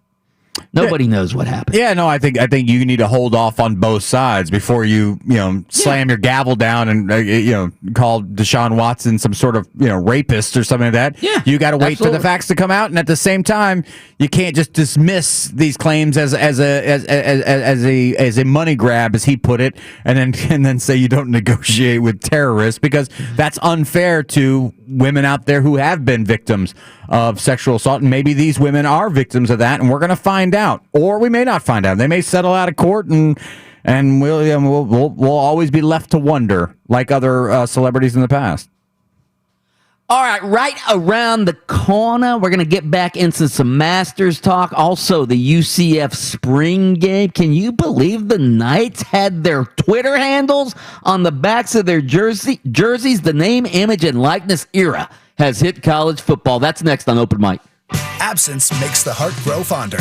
Nobody knows what happened. Yeah, no, I think you need to hold off on both sides before you slam your gavel down and call Deshaun Watson some sort of rapist or something like that. Yeah, you got to wait for the facts to come out, and at the same time, you can't just dismiss these claims as a money grab, as he put it, and then say you don't negotiate with terrorists, because that's unfair to women out there who have been victims of sexual assault, and maybe these women are victims of that, and we're going to find out, or we may not find out. They may settle out of court, and we'll always be left to wonder, like other celebrities in the past. All right around the corner, we're going to get back into some Masters talk. Also, the UCF spring game. Can you believe the Knights had their Twitter handles on the backs of their jerseys? The name, image, and likeness era has hit college football. That's next on Open Mic. Absence makes the heart grow fonder.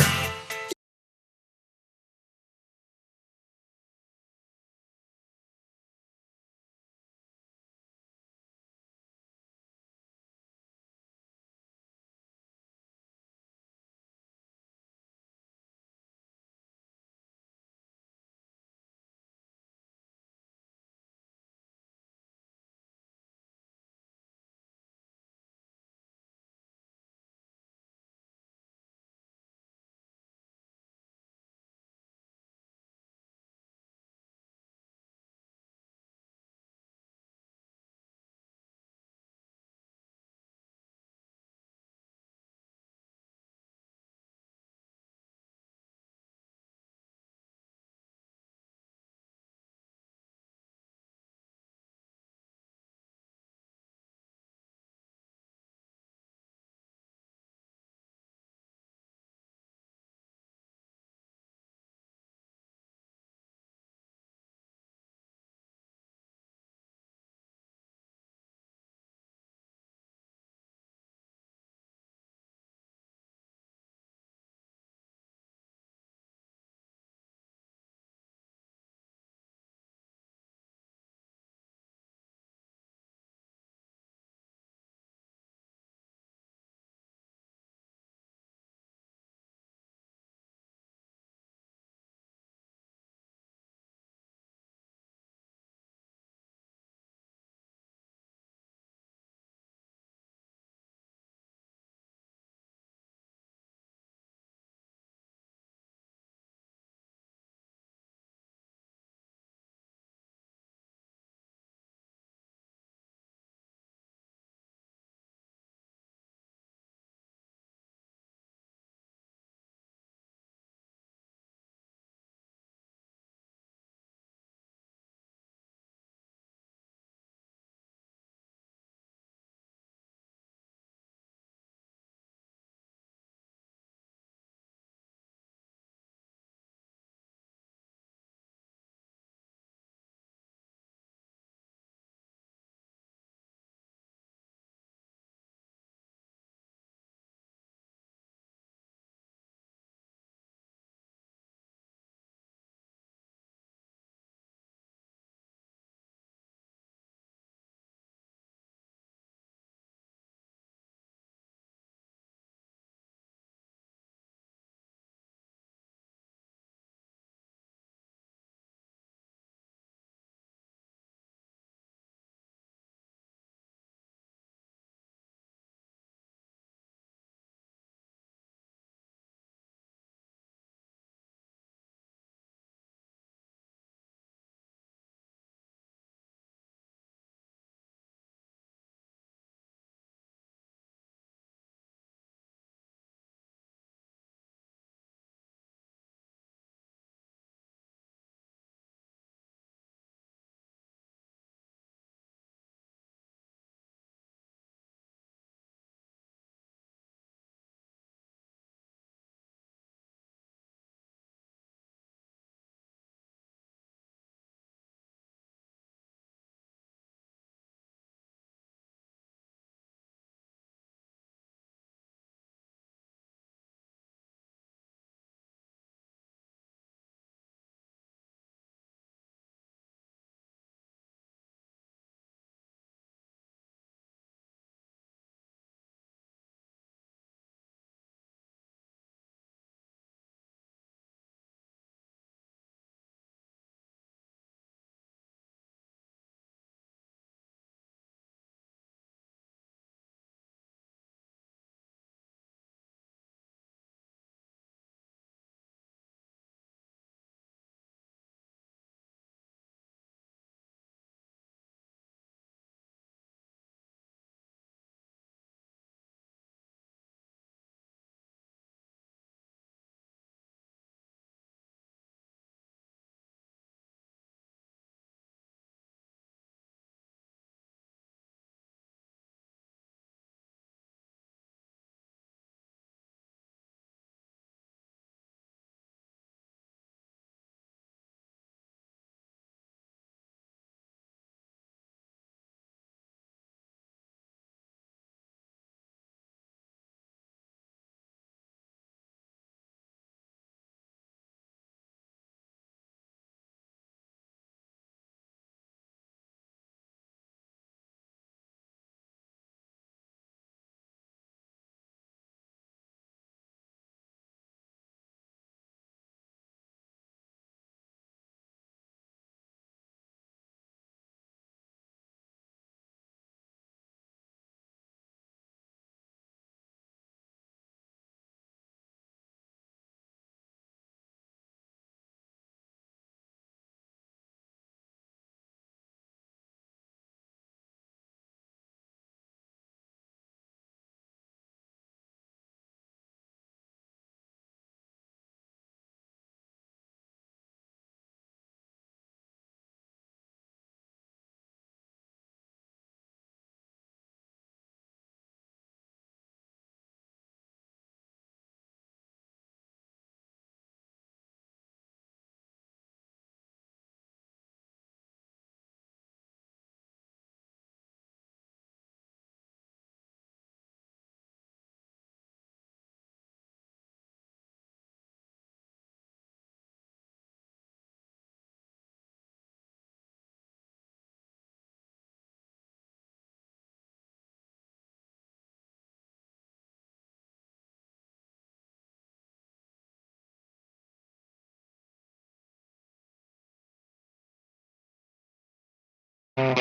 Bianchi's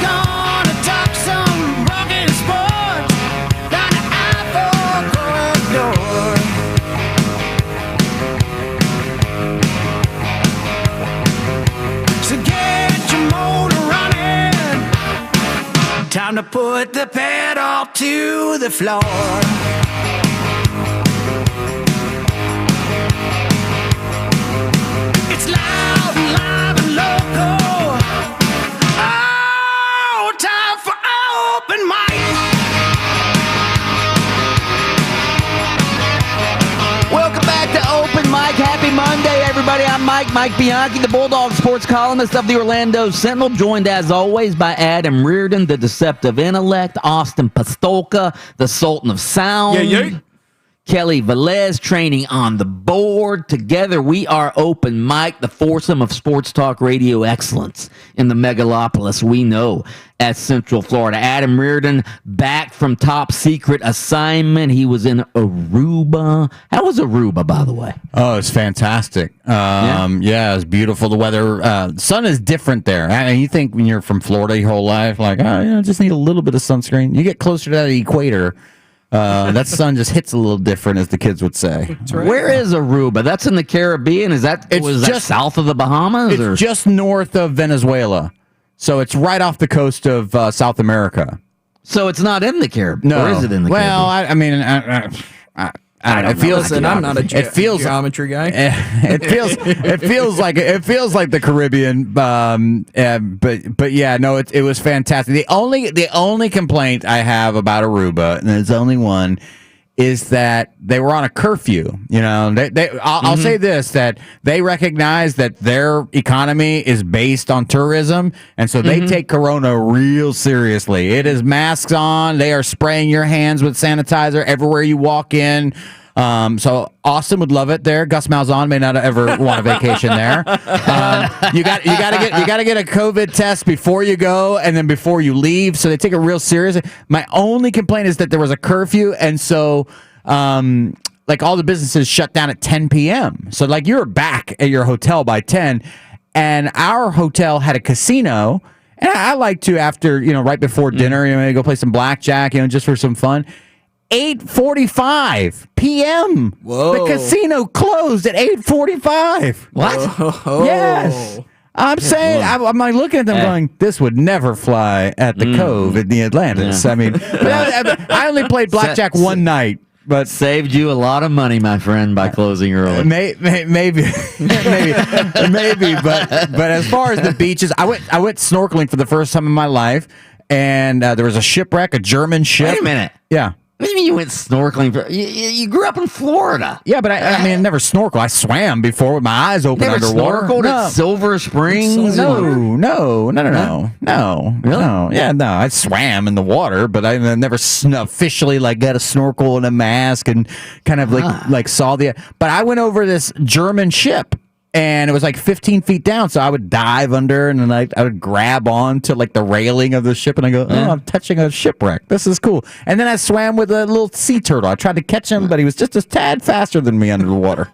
gonna talk some rockin' sports down the I-4 corridor. So get your motor running. Time to put the pedal to the floor. It's loud and live and local. Oh, time for open mic. Welcome back to Open Mic. Happy Monday, everybody. I'm Mike Bianchi, the Bulldog sports columnist of the Orlando Sentinel, joined as always by Adam Reardon, the deceptive intellect, Austin Pastolka, the Sultan of Sound. Yeah. Kelly Velez training on the board. Together, we are Open Mic, the foursome of sports talk radio excellence in the megalopolis we know as Central Florida. Adam Reardon back from top secret assignment. He was in Aruba. How was Aruba, by the way? Oh, it's fantastic. Yeah, it was beautiful. The weather, sun is different there. I mean, you think when you're from Florida your whole life, like, just need a little bit of sunscreen. You get closer to that equator, that sun just hits a little different, as the kids would say. Right. Where is Aruba? That's in the Caribbean. Was that south of the Bahamas? It's just north of Venezuela. So it's right off the coast of South America. So it's not in the Caribbean? No. Or is it in the Caribbean? I don't know. Listen, I'm not a geometry guy. It feels like the Caribbean, but yeah, no, it was fantastic. The only complaint I have about Aruba, and there's only one, is that they were on a curfew. You know, I'll say this, that they recognize that their economy is based on tourism, and so they take Corona real seriously. It is masks on. They are spraying your hands with sanitizer everywhere you walk in. So Austin would love it there. Gus Malzahn may not ever want a vacation there. You got to get a COVID test before you go and then before you leave. So they take it real seriously. My only complaint is that there was a curfew, and so like all the businesses shut down at 10 p.m. So like you were back at your hotel by 10, and our hotel had a casino. And I like to, after, right before dinner, go play some blackjack, just for some fun. 8:45 p.m. Whoa. The casino closed at 8:45. What? Whoa. Yes. I'm saying, I'm like looking at them going, this would never fly at the Cove in the Atlantis. Yeah. I mean, but I only played blackjack one night. But saved you a lot of money, my friend, by closing early. Maybe, but as far as the beaches, I went snorkeling for the first time in my life, and there was a shipwreck, a German ship. Wait a minute. Yeah. What do you mean you went snorkeling? You grew up in Florida. Yeah, but I mean, never snorkel. I swam before with my eyes open Never underwater. Snorkeled at Silver Springs? No. Really? No. Yeah, no. I swam in the water, but I never officially got a snorkel and a mask and kind of like saw the. But I went over this German ship. And it was 15 feet down, so I would dive under, and then I would grab on to the railing of the ship, and I go, I'm touching a shipwreck. This is cool. And then I swam with a little sea turtle. I tried to catch him, but he was just a tad faster than me under the water.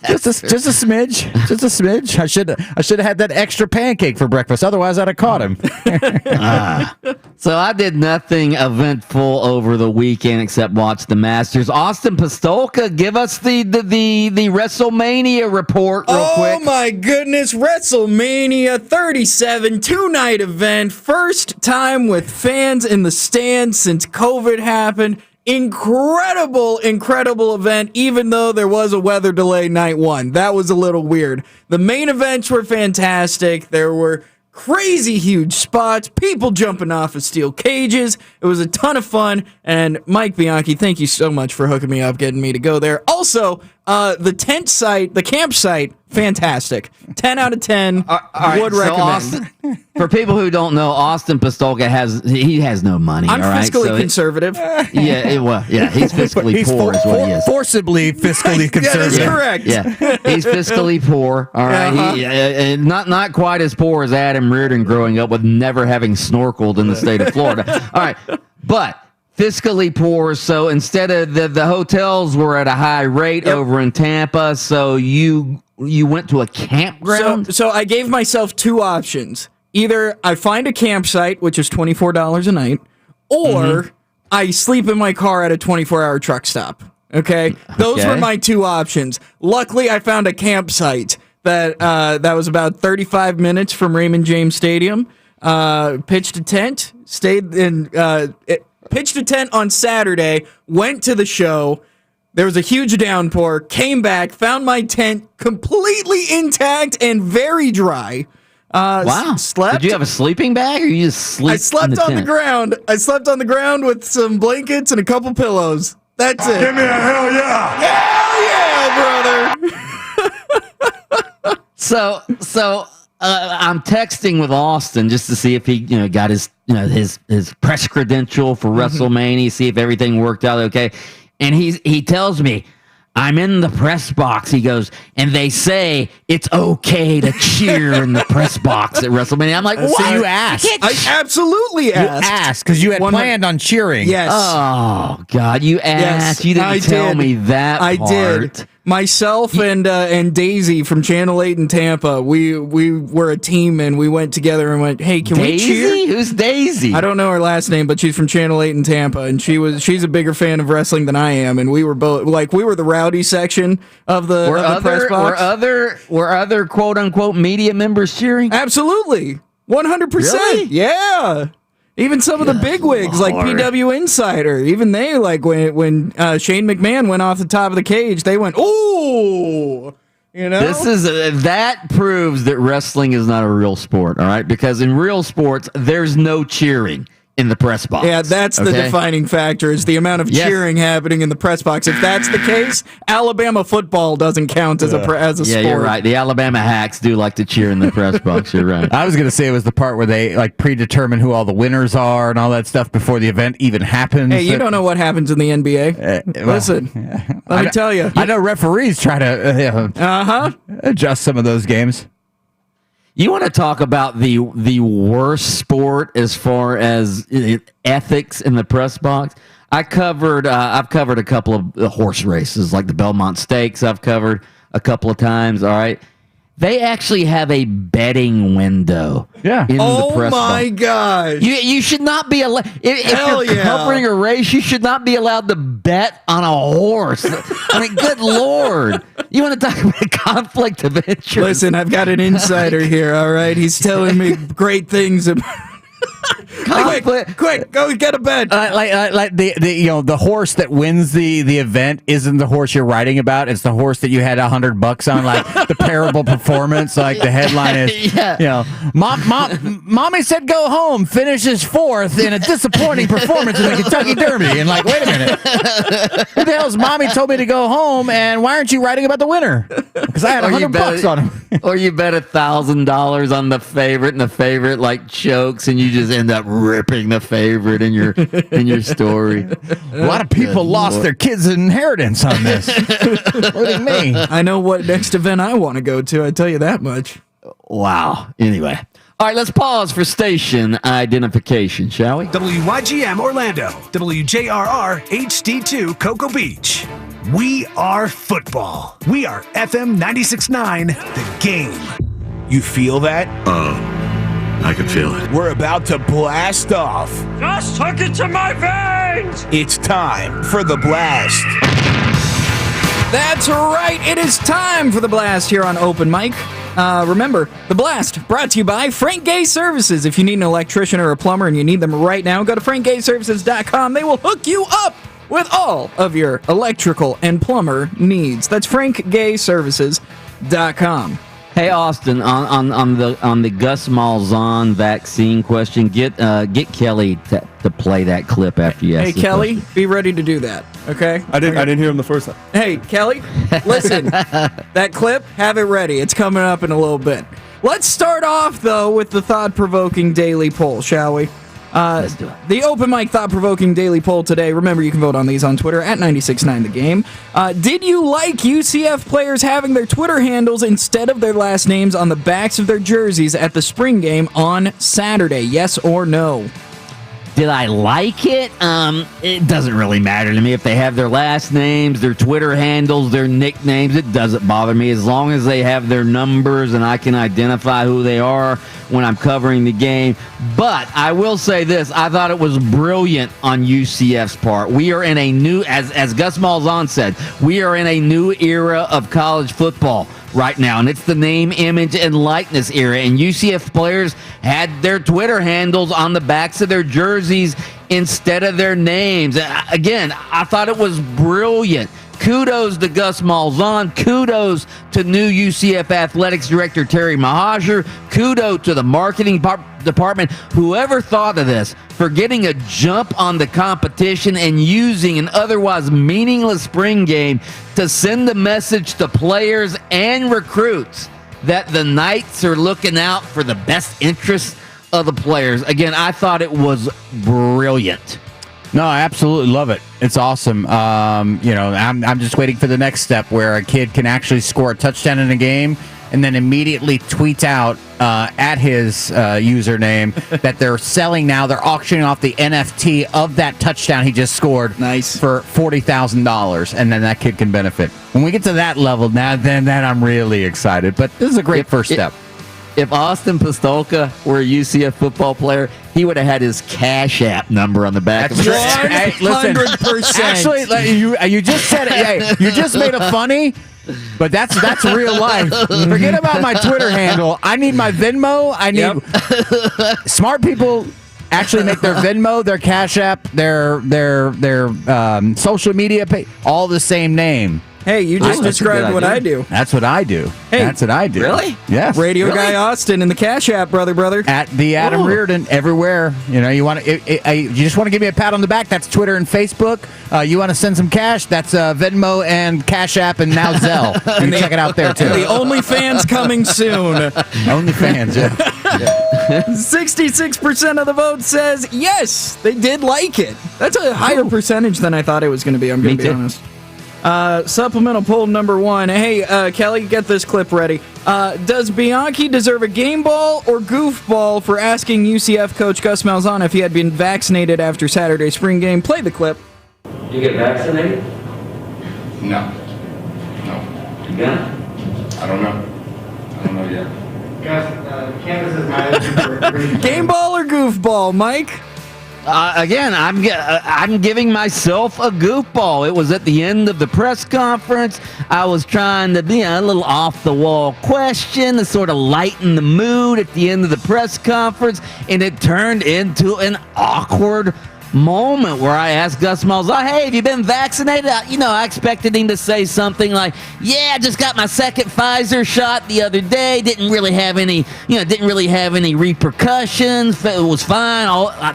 Just a smidge. I should have had that extra pancake for breakfast. Otherwise, I'd have caught him. So I did nothing eventful over the weekend except watch the Masters. Austin Pastolka, give us the WrestleMania report real quick. Oh my goodness, WrestleMania 37, two-night event. First time with fans in the stands since COVID happened. Incredible event, even though there was a weather delay night one. That was a little weird. The main events were fantastic. There were crazy huge spots, people jumping off of steel cages. It was a ton of fun. And Mike Bianchi, thank you so much for hooking me up, getting me to go there. Also, the tent site, the campsite, fantastic. 10 out of 10. Would recommend. Austin, for people who don't know, Austin Pastolka has no money. I'm fiscally conservative. He's fiscally poor is what he is. Forcibly fiscally conservative. That is correct. Yeah, he's fiscally poor. All right, not quite as poor as Adam Reardon growing up with never having snorkeled in the state of Florida. All right, but fiscally poor, so instead of the hotels were at a high rate over in Tampa, so you went to a campground? So I gave myself two options. Either I find a campsite, which is $24 a night, or I sleep in my car at a 24-hour truck stop. Okay? Those were my two options. Luckily, I found a campsite that was about 35 minutes from Raymond James Stadium. Pitched a tent, pitched a tent on Saturday, went to the show. There was a huge downpour, came back, found my tent completely intact and very dry. Wow. Slept. Did you have a sleeping bag or you just sleep I slept on the ground. I slept on the ground with some blankets and a couple pillows. That's it. Give me a hell yeah. Hell yeah, brother. So I'm texting with Austin just to see if he, got his press credential for WrestleMania, see if everything worked out okay. And he tells me, I'm in the press box. He goes, and they say it's okay to cheer in the press box at WrestleMania. I'm like, what? So you asked. I absolutely asked. You asked because you had planned on cheering. Yes. Oh, God, you asked. Yes, You didn't I tell did. me that I part. did. Myself and Daisy from Channel 8 in Tampa, we were a team and we went together and went, hey, can we cheer? Daisy? Who's Daisy? I don't know her last name, but she's from Channel 8 in Tampa, and she's a bigger fan of wrestling than I am, and we were both we were the rowdy section of the press box. Were other quote unquote media members cheering? Absolutely, 100%. Really? Yeah. Even some of the bigwigs, like PW Insider, even they, like, when Shane McMahon went off the top of the cage, they went, ooh! That proves that wrestling is not a real sport, all right? Because in real sports, there's no cheering in the press box. Yeah, that's the defining factor, is the amount of cheering happening in the press box. If that's the case, Alabama football doesn't count as a sport. Yeah, you're right. The Alabama hacks do like to cheer in the press box. You're right. I was going to say it was the part where they predetermine who all the winners are and all that stuff before the event even happens. Hey, you don't know what happens in the NBA. Listen, let me tell you. I know referees try to adjust some of those games. You want to talk about the worst sport as far as ethics in the press box? I've covered a couple of horse races, like the Belmont Stakes. I've covered a couple of times. All right, they actually have a betting window. Yeah. In the press box. Oh my gosh! You should not be allowed. If you're covering a race, you should not be allowed to bet on a horse. I mean, good Lord! You want to talk about conflict of interest? Listen, I've got an insider here. All right, he's telling me great things about. Quick, go get a bet. Like the horse that wins the event isn't the horse you're writing about. It's the horse that you had $100 on, like the parable performance. Like the headline is, Mommy said go home, finishes fourth in a disappointing performance in the Kentucky Derby. And like, wait a minute, who the hell's Mommy told me to go home? And why aren't you writing about the winner? Because I had $100 on him. Or you bet $1,000 on the favorite, and the favorite chokes, and you just end up ripping the favorite in your story. A lot of people lost their kids' inheritance on this, including me. I know what next event I want to go to. I tell you that much. Wow. Anyway. All right, let's pause for station identification, shall we? WYGM Orlando, WJRR HD2 Cocoa Beach. We are football. We are FM 96.9, The Game. You feel that? I can feel it. We're about to blast off. Just took it to my veins! It's time for the blast. That's right. It is time for the blast here on Open Mic. Remember, the blast brought to you by Frank Gay Services. If you need an electrician or a plumber and you need them right now, go to frankgayservices.com. They will hook you up with all of your electrical and plumber needs. That's frankgayservices.com. Hey Austin, on the Gus Malzahn vaccine question, get Kelly to play that clip after you ask. Hey Kelly, be ready to do that. Okay. I didn't hear him the first time. Hey Kelly, listen, that clip, have it ready. It's coming up in a little bit. Let's start off though with the thought-provoking daily poll, shall we? Let's do it. The Open Mic thought-provoking daily poll today. Remember, you can vote on these on Twitter at 969thegame. Did you like UCF players having their Twitter handles instead of their last names on the backs of their jerseys at the spring game on Saturday? Yes or no? Did I like it? It doesn't really matter to me if they have their last names, their Twitter handles, their nicknames. It doesn't bother me as long as they have their numbers and I can identify who they are when I'm covering the game. But I will say this. I thought it was brilliant on UCF's part. We are in a new, as Gus Malzahn said, we are in a new era of college football right now, and it's the name, image, and likeness era. And UCF players had their Twitter handles on the backs of their jerseys instead of their names. Again, I thought it was brilliant. Kudos to Gus Malzahn. Kudos to new UCF Athletics Director Terry Mahajer. Kudos to the marketing department. Whoever thought of this, for getting a jump on the competition and using an otherwise meaningless spring game to send a message to players and recruits that the Knights are looking out for the best interests of the players. Again, I thought it was brilliant. No, I absolutely love it. It's awesome. I'm just waiting for the next step where a kid can actually score a touchdown in a game and then immediately tweets out at his username that they're selling now. They're auctioning off the NFT of that touchdown he just scored. Nice. For $40,000, and then that kid can benefit. When we get to that level, then I'm really excited. But this is a great first step. If Austin Pistolka were a UCF football player, he would have had his Cash App number on the back of his 100%. Actually, you just said it. Hey, you just made it funny, but that's real life. Forget about my Twitter handle. I need my Venmo. I need smart people. Actually, make their Venmo, their Cash App, their social media page, all the same name. Hey, you just described what I do. That's what I do. Hey, that's what I do. Really? Yes. Radio Guy Austin in the Cash App, brother. At the Adam Reardon, everywhere. You want to? You just want to give me a pat on the back? That's Twitter and Facebook. You want to send some cash? That's Venmo and Cash App and now Zelle. You can check it out there too. The OnlyFans coming soon. OnlyFans, yeah. 66% of the vote says yes, they did like it. That's a higher percentage than I thought it was going to be. I'm going to be honest. Supplemental poll number 1. Hey, Kelly, get this clip ready. Does Bianchi deserve a game ball or goofball for asking UCF coach Gus Malzahn if he had been vaccinated after Saturday's spring game? Play the clip. You get vaccinated? No. You got it? I don't know yet. Kansas is my open for Game ball or goofball, Mike? Again, I'm giving myself a goofball. It was at the end of the press conference. I was trying to be a little off-the-wall question to sort of lighten the mood at the end of the press conference, and it turned into an awkward moment where I asked Gus Malzahn, hey, have you been vaccinated? I expected him to say something like, yeah, I just got my second Pfizer shot the other day. Didn't really have any repercussions. It was fine.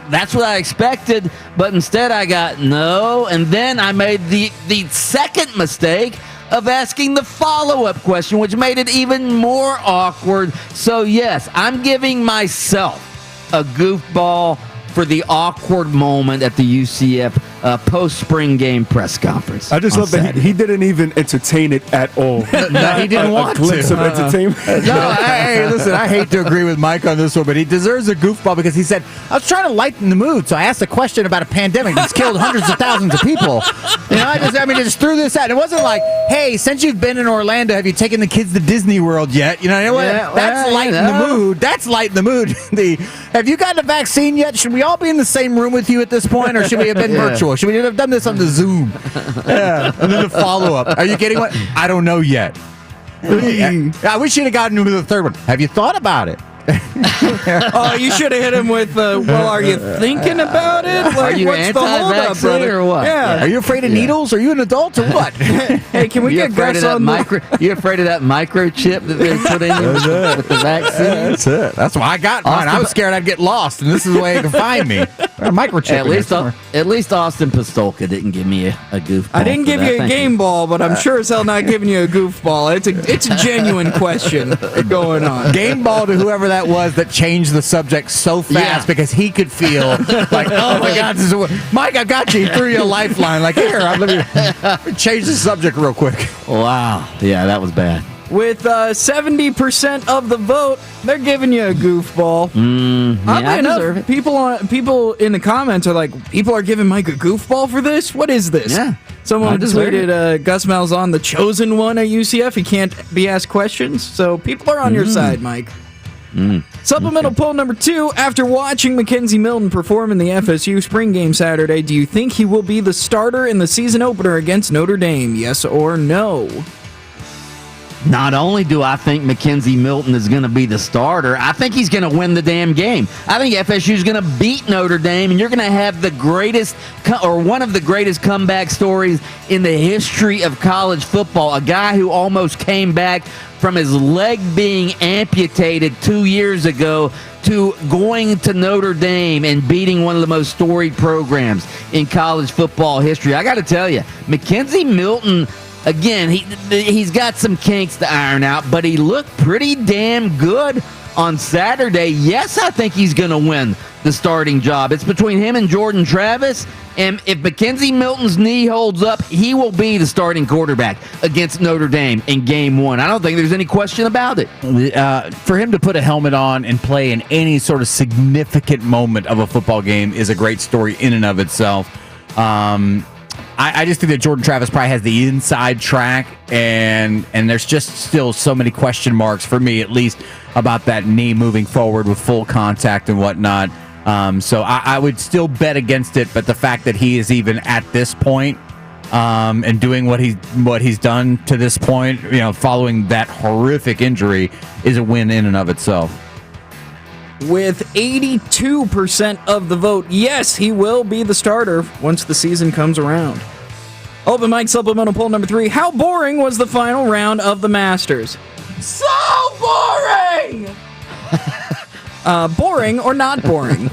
That's what I expected. But instead I got no. And then I made the second mistake of asking the follow-up question, which made it even more awkward. So yes, I'm giving myself a goofball for the awkward moment at the UCF post-spring game press conference. I just love that he didn't even entertain it at all. No, he didn't want a glimpse of entertainment. No, hey, listen, I hate to agree with Mike on this one, but he deserves a goofball because he said, I was trying to lighten the mood, so I asked a question about a pandemic that's killed hundreds of thousands of people. I just threw this out. It wasn't like, hey, since you've been in Orlando, have you taken the kids to Disney World yet? That's lighten the mood. That's lighten the mood. Have you gotten a vaccine yet? Should we all be in the same room with you at this point, or should we have been virtual? Should we have done this on the Zoom? Yeah. And then the follow-up. Are you getting one? I don't know yet. I wish you'd have gotten into the third one. Have you thought about it? Oh, you should have hit him with, are you thinking about it? Like, are you what's the holdup, anti-vaccine brother? or what? Yeah. Are you afraid of needles? Are you an adult or what? Hey, can we get Gus on You afraid of that microchip that they put in you with the vaccine? That's it. That's why I got mine. I was scared I'd get lost, and this is the way you can find me. A microchip. At least Austin Pistolka didn't give me a goofball. I didn't give you a game ball, but I'm sure as hell not giving you a goofball. It's a genuine question going on. Game ball to whoever that was that changed the subject so fast because he could feel like, oh my God, this is Mike, I got you. He threw you a lifeline. Like, here, let me change the subject real quick. Wow. Yeah, that was bad. with 70% of the vote, they're giving you a goofball. Oddly enough, people in the comments are like, people are giving Mike a goofball for this? What is this? Yeah. Someone tweeted Gus Malzahn, the chosen one at UCF. He can't be asked questions. So people are on your side, Mike. Supplemental poll number 2. After watching Mackenzie Milton perform in the FSU spring game Saturday, do you think he will be the starter in the season opener against Notre Dame? Yes or no? Not only do I think Mackenzie Milton is going to be the starter, I think he's going to win the damn game. I think FSU is going to beat Notre Dame, and you're going to have the greatest, or one of the greatest comeback stories in the history of college football. A guy who almost came back from his leg being amputated 2 years ago to going to Notre Dame and beating one of the most storied programs in college football history. I got to tell you, Mackenzie Milton, again, he's got some kinks to iron out, but he looked pretty damn good on Saturday. Yes, I think he's going to win the starting job. It's between him and Jordan Travis, and if Mackenzie Milton's knee holds up, he will be the starting quarterback against Notre Dame in Game 1. I don't think there's any question about it. For him to put a helmet on and play in any sort of significant moment of a football game is a great story in and of itself. I just think that Jordan Travis probably has the inside track, and there's just still so many question marks, for me at least, about that knee moving forward with full contact and whatnot. So I would still bet against it, but the fact that he is even at this point and doing what he's done to this point, following that horrific injury, is a win in and of itself. With 82% of the vote, yes, he will be the starter once the season comes around. Open mic supplemental poll number 3. How boring was the final round of the Masters? So boring! Boring or not boring?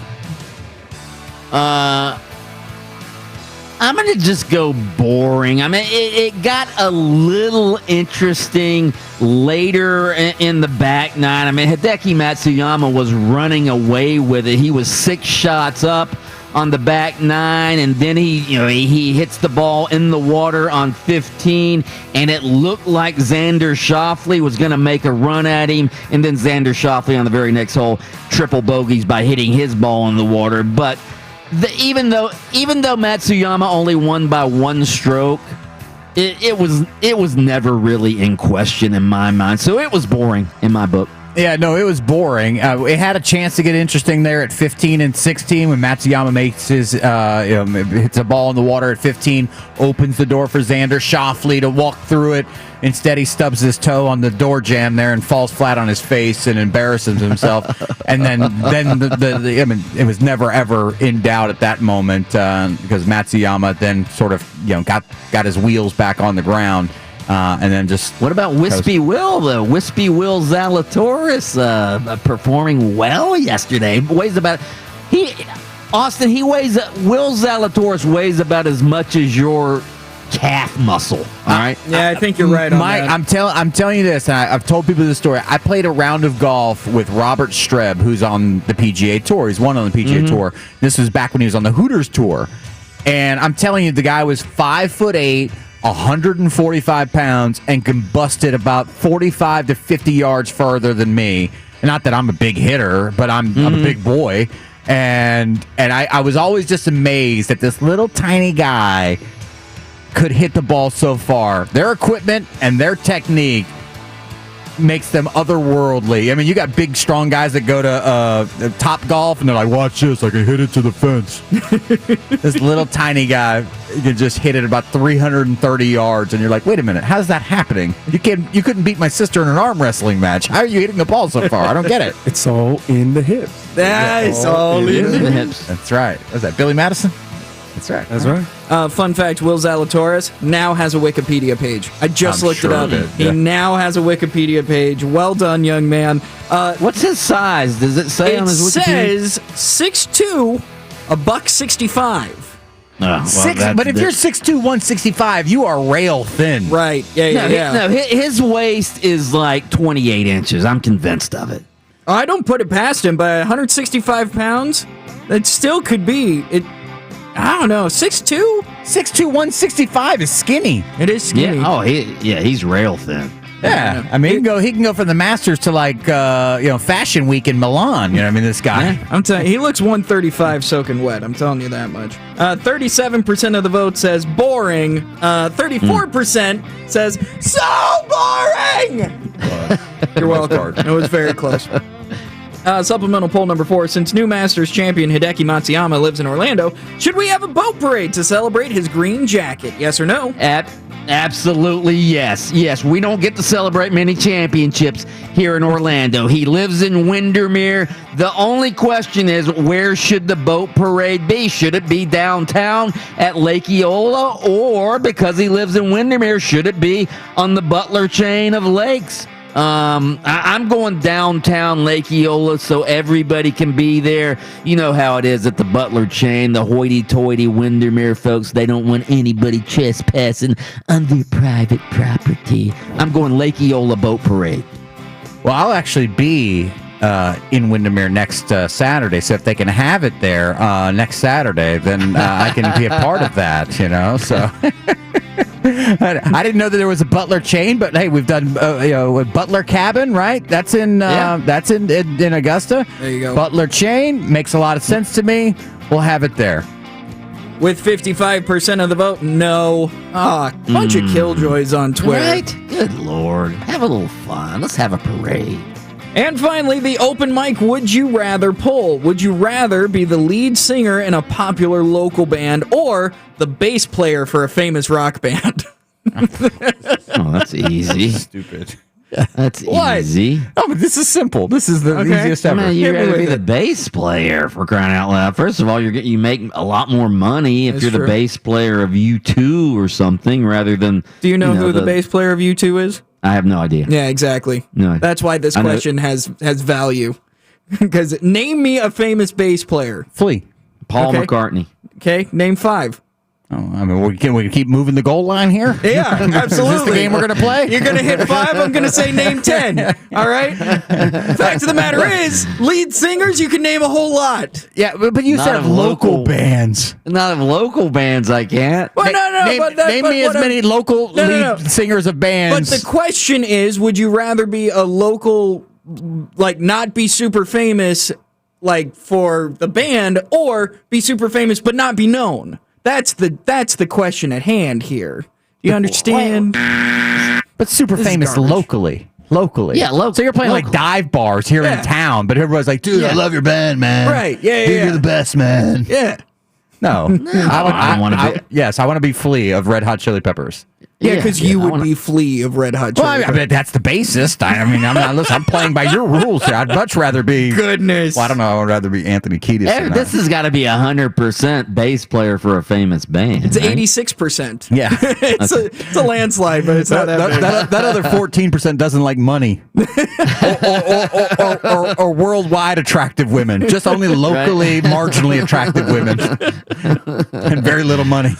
I'm going to just go boring. I mean, it got a little interesting later in the back nine. I mean, Hideki Matsuyama was running away with it. He was 6 shots up on the back nine, and then he hits the ball in the water on 15, and it looked like Xander Schauffele was going to make a run at him, and then Xander Schauffele on the very next hole triple bogeys by hitting his ball in the water. But even though Matsuyama only won by 1 stroke, it was never really in question in my mind. So it was boring in my book. Yeah, no, it was boring. It had a chance to get interesting there at 15 and 16 when Matsuyama makes his hits a ball in the water at 15, opens the door for Xander Schauffele to walk through it. Instead, he stubs his toe on the door jamb there and falls flat on his face and embarrasses himself. And then it was never ever in doubt at that moment because Matsuyama then sort of got his wheels back on the ground. And then just what about Wispy Will? The Wispy Will Zalatoris performing well yesterday. Will Zalatoris weighs about as much as your calf muscle. All right. Yeah, I think you're right on that. I'm telling you this, and I've told people this story. I played a round of golf with Robert Streb, who's on the PGA Tour. He's won on the PGA Tour. This was back when he was on the Hooters Tour, and I'm telling you, the guy was 5'8". 145 pounds and combusted about 45 to 50 yards further than me. Not that I'm a big hitter, but I'm a big boy. And I was always just amazed that this little tiny guy could hit the ball so far. Their equipment and their technique makes them otherworldly. I mean, you got big, strong guys that go to Top Golf, and they're like, watch this, I can hit it to the fence. This little tiny guy can just hit it about 330 yards, and you're like, wait a minute, how's that happening? You couldn't beat my sister in an arm wrestling match. How are you hitting the ball so far? I don't get it. It's all in the hips. It's all in the hips. That's right. Was that Billy Madison? That's right. That's right. Fun fact, Will Zalatoris now has a Wikipedia page. I just looked it up. He now has a Wikipedia page. Well done, young man. What's his size? Does it say on his Wikipedia? It says 6'2", $165. But if you're 6'2", 165, you are rail thin. Right. Yeah. No, his waist is like 28 inches. I'm convinced of it. I don't put it past him, but 165 pounds, that still could be it. I don't know, 6'2", 165 is skinny. It is skinny. Yeah. Oh, he's rail thin. Yeah, I mean, he can go from the Masters to like Fashion Week in Milan. You know what I mean? This guy. Yeah, I'm telling you, he looks 135 soaking wet. I'm telling you that much. 37% of the vote says boring. 34% says so boring. You're welcome. It was very close. Supplemental poll number 4. Since new Masters champion Hideki Matsuyama lives in Orlando, should we have a boat parade to celebrate his green jacket? Yes or no? Absolutely yes. Yes, we don't get to celebrate many championships here in Orlando. He lives in Windermere. The only question is, where should the boat parade be? Should it be downtown at Lake Eola, or because he lives in Windermere, should it be on the Butler chain of lakes? I'm going downtown Lake Eola so everybody can be there. You know how it is at the Butler chain. The hoity-toity Windermere folks, they don't want anybody trespassing on their private property. I'm going Lake Eola Boat Parade. Well, I'll actually be in Windermere next Saturday, so if they can have it there next Saturday, then I can be a part of that, so... I didn't know that there was a Butler chain, but hey, we've done Butler Cabin, right? That's in Augusta. There you go. Butler chain makes a lot of sense to me. We'll have it there. With 55% of the vote, no. Bunch of killjoys on Twitter. Right? Good Lord. Have a little fun. Let's have a parade. And finally, the open mic Would You Rather poll. Would you rather be the lead singer in a popular local band or the bass player for a famous rock band? Oh, that's easy. Stupid. That's easy. Oh, but this is simple. This is the easiest ever. You'd rather be the bass player, for crying out loud. First of all, you make a lot more money if That's you're true. the bass player of U2 or something, rather than... Do you know who the bass player of U2 is? I have no idea. Yeah, exactly. No, that's why this question has value. Because name me a famous bass player. Flea. Paul McCartney. Okay, name 5. Oh, I mean, we can keep moving the goal line here? Yeah, absolutely. Is this the game we're going to play? You're going to hit 5, I'm going to say name 10. All right? Fact of the matter is, lead singers, you can name a whole lot. Yeah, but you said local bands. Not of local bands, I can't. Well, Name me as many local lead singers of bands. But the question is, would you rather be a local, like, not be super famous, like, for the band, or be super famous but not be known? That's the question at hand here. Do you understand? But super famous locally. Yeah, local. So you're playing like dive bars here in town, but everybody's like, dude, I love your band, man. Right, yeah. You're the best, man. Yeah. No. I want to be. Yes, I want to be Flea of Red Hot Chili Peppers. Yeah, because you would be Flea of Red Hot Chili Well, I mean, that's the bassist. I mean, I'm playing by your rules here. I'd much rather be. Goodness. Well, I don't know. I'd rather be Anthony Kiedis. This has got to be 100% bass player for a famous band. It's right? 86%. Yeah. it's a landslide, but it's not that big. That other 14% doesn't like money or worldwide attractive women. Just only locally, marginally attractive women and very little money.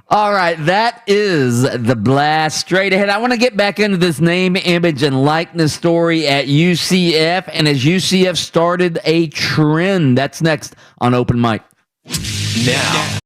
All right, that is the blast. Straight ahead, I want to get back into this name, image, and likeness story at UCF, and as UCF started a trend. That's next on Open Mic. Now.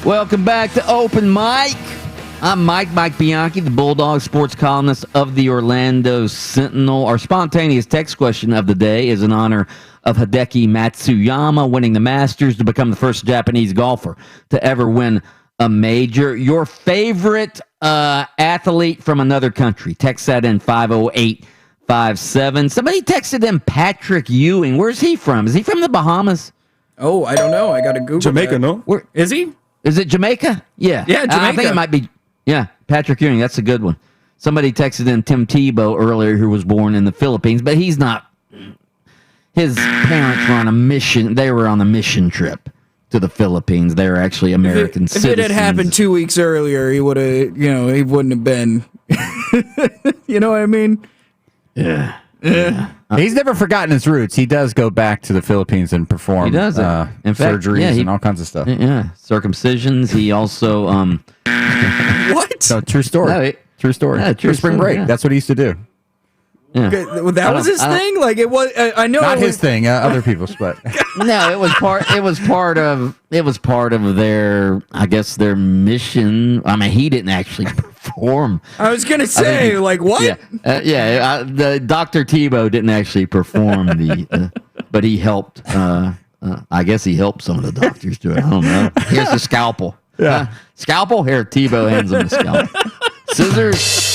Welcome back to Open Mic. I'm Mike Bianchi, the Bulldog sports columnist of the Orlando Sentinel. Our spontaneous text question of the day is in honor of Hideki Matsuyama winning the Masters to become the first Japanese golfer to ever win a major. Your favorite athlete from another country. Text that in 50857. Somebody texted in Patrick Ewing. Where's he from? Is he from the Bahamas? Oh, I don't know. I got to Google Jamaica, that. no? Where is he? Is it Jamaica? Yeah. Yeah, Jamaica. I think it might be. Yeah, Patrick Ewing. That's a good one. Somebody texted in Tim Tebow earlier, who was born in the Philippines, but he's not. His parents were on a mission. They were on a mission trip to the Philippines. They were actually American citizens. If it had happened 2 weeks earlier, he would have, he wouldn't have been. You know what I mean? Yeah. He's never forgotten his roots. He does go back to the Philippines and perform He does it. In fact, surgeries and all kinds of stuff. Yeah, circumcisions. He also What? So true story. No, true story. Yeah, true For spring story, break. yeah. That's what he used to do. Yeah. Well, that was his thing. Like it was. I know. Not it his was, thing. Other people's, but No, it was part of their, I guess, their mission. I mean, he didn't actually perform. I was gonna say, like, what? Yeah, the Dr. Tebow didn't actually perform but he helped. I guess he helped some of the doctors do it. I don't know. Here's the scalpel. Yeah. Scalpel. Here, Tebow hands him the scalpel. Scissors.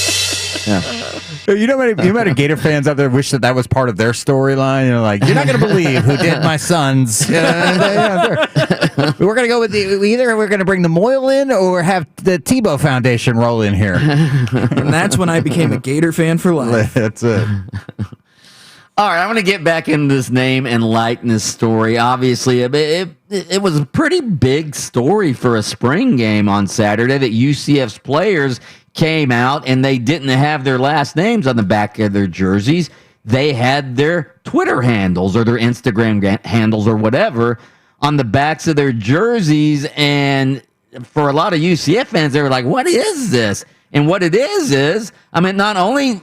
Yeah. you know many Gator fans out there wish that was part of their storyline. Like, you're not going to believe who did my sons. We're going to go with either we're going to bring the Moyle in or have the Tebow Foundation roll in here. And that's when I became a Gator fan for life. That's it. All right, I'm going to get back into this name and likeness story. Obviously, it was a pretty big story for a spring game on Saturday that UCF's players came out and they didn't have their last names on the back of their jerseys. They had their Twitter handles or their Instagram handles or whatever on the backs of their jerseys. And for a lot of UCF fans, they were like, what is this? And what it is, I mean, not only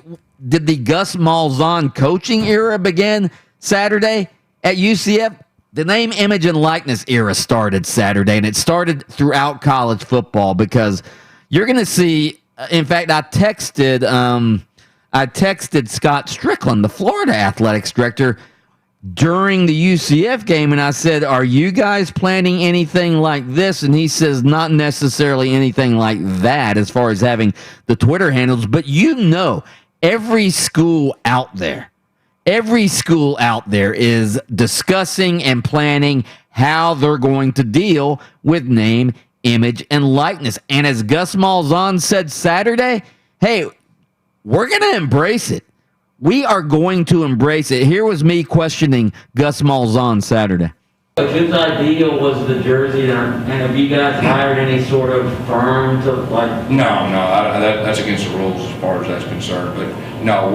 did the Gus Malzahn coaching era begin Saturday at UCF, the name, image, and likeness era started Saturday, and it started throughout college football because you're going to see. In fact, I texted Scott Strickland, the Florida athletics director, during the UCF game, and I said, "Are you guys planning anything like this?" And he says, "Not necessarily anything like that, as far as having the Twitter handles, but every school out there is discussing and planning how they're going to deal with name, image, and likeness." And as Gus Malzahn said Saturday, hey, we're going to embrace it. We are going to embrace it. Here was me questioning Gus Malzahn Saturday. Whose idea was the jersey, and have you guys hired any sort of firm to like? No, that's against the rules as far as that's concerned. But no,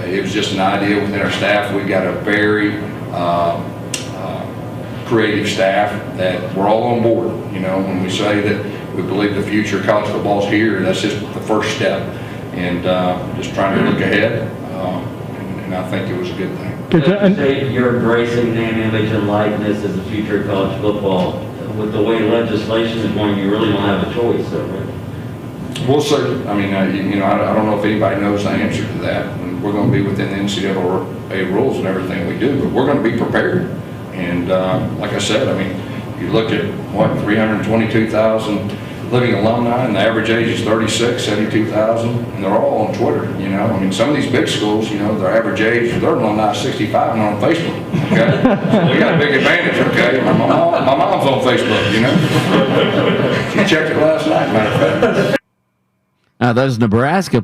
it was just an idea within our staff. We've got a very creative staff that we're all on board. When we say that we believe the future of college football is here, that's just the first step. And just trying to look ahead, and I think it was a good thing. You're embracing name, image, and likeness as the future of college football. With the way legislation is going, you really don't have a choice, though, right? We'll see. I mean, I don't know if anybody knows the answer to that. And we're going to be within the NCAA rules and everything we do, but we're going to be prepared. And like I said, I mean, you look at 322,000 living alumni, and the average age is 36, 72,000, and they're all on Twitter. I mean, some of these big schools, their average age, their alumni is 65 and on Facebook. Okay, so we got a big advantage. Okay, my mom's on Facebook. She checked it last night. Matter of fact. Those Nebraska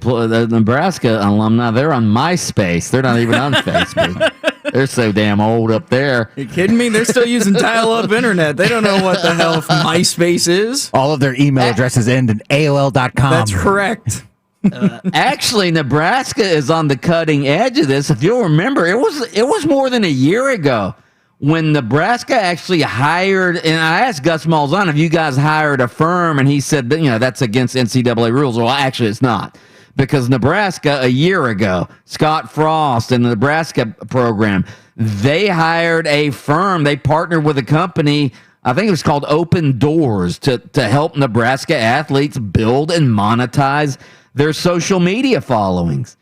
alumni, they're on MySpace. They're not even on Facebook. They're so damn old up there. You kidding me? They're still using dial-up internet. They don't know what the hell MySpace is. All of their email addresses end in AOL.com. That's correct. Actually, Nebraska is on the cutting edge of this. If you'll remember, it was more than a year ago when Nebraska actually hired, and I asked Gus Malzahn, have you guys hired a firm? And he said, that's against NCAA rules. Well, actually, it's not. Because Nebraska, a year ago, Scott Frost and the Nebraska program, they hired a firm. They partnered with a company I think it was called Open Doors to help Nebraska athletes build and monetize their social media followings.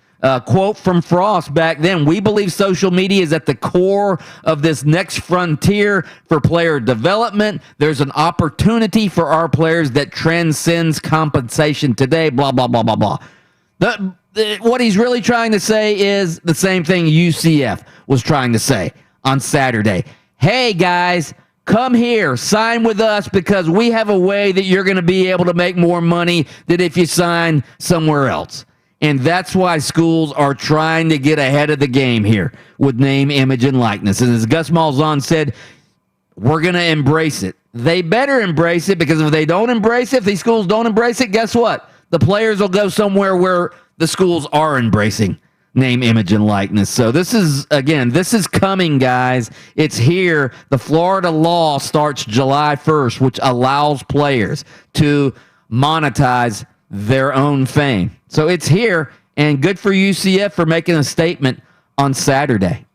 Quote from Frost back then, "We believe social media is at the core of this next frontier for player development. There's an opportunity for our players that transcends compensation today," blah, blah, blah, blah, blah. What he's really trying to say is the same thing UCF was trying to say on Saturday. Hey, guys, come here, sign with us because we have a way that you're going to be able to make more money than if you sign somewhere else. And that's why schools are trying to get ahead of the game here with name, image, and likeness. And as Gus Malzahn said, we're going to embrace it. They better embrace it, because if they don't embrace it, if these schools don't embrace it, guess what? The players will go somewhere where the schools are embracing name, image, and likeness. So this is coming, guys. It's here. The Florida law starts July 1st, which allows players to monetize their own fame. So it's here, and good for UCF for making a statement on Saturday.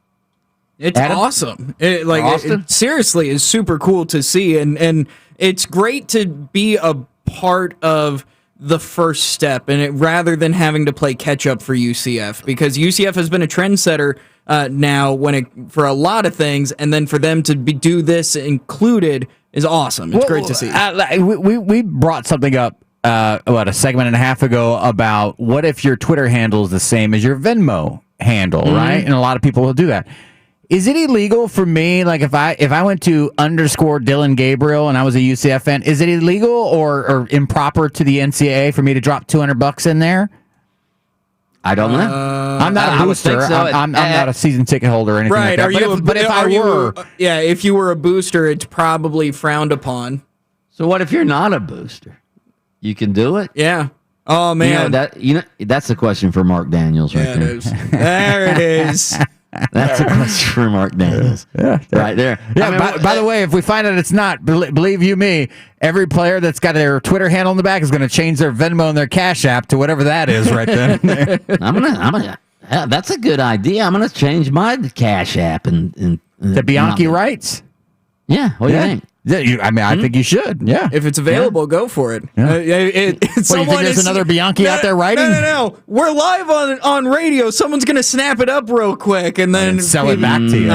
It's awesome. It seriously is super cool to see, and it's great to be a part of the first step, and rather than having to play catch up for UCF, because UCF has been a trendsetter now for a lot of things, and then for them to do this included is awesome. It's great to see. We brought something up a segment and a half ago about what if your Twitter handle is the same as your Venmo handle, right? And a lot of people will do that. Is it illegal for me, like if I went to _Dylan Gabriel and I was a UCF fan, is it illegal or improper to the NCAA for me to drop $200 in there? I don't know. I'm not a booster. So. I'm not a season ticket holder or anything like that. If you were a booster, it's probably frowned upon. So what if you're not a booster? You can do it? Yeah. Oh man. That's a question for Mark Daniels right there. It is. There it is. That's a question for Mark Daniels. Right there. Yeah, by the way, if we find out it's not, believe you me, every player that's got their Twitter handle in the back is going to change their Venmo and their Cash App to whatever that is right then. That's a good idea. I'm gonna change my Cash App and to Bianchi Wrights. Yeah. What do you think? Yeah, I think you should. Yeah, if it's available, go for it. Yeah. You think there's another Bianchi out there writing? No. We're live on radio. Someone's gonna snap it up real quick and then sell it back to you.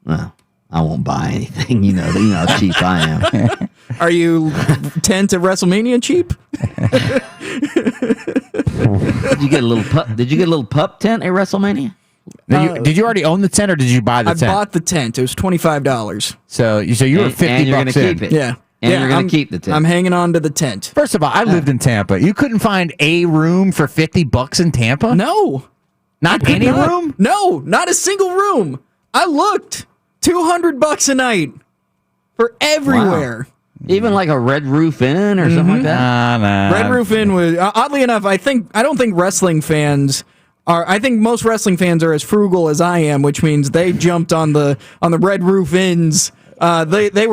Well, I won't buy anything. You know how cheap I am. Are you tent at WrestleMania cheap? Did you get a little pup tent at WrestleMania? Did you already own the tent or did you buy the tent? I bought the tent. It was $25. So you were $50 and you're gonna in. Keep it. Yeah. And you're going to keep the tent. I'm hanging on to the tent. First of all, I lived in Tampa. You couldn't find a room for $50 in Tampa? No. Not any room? No, not a single room. I looked. $200 a night for everywhere. Wow. Even like a Red Roof Inn or something like that? Nah. Red Roof Inn was, oddly enough, I don't think wrestling fans I think most wrestling fans are as frugal as I am, which means they jumped on the Red Roof Inns. They were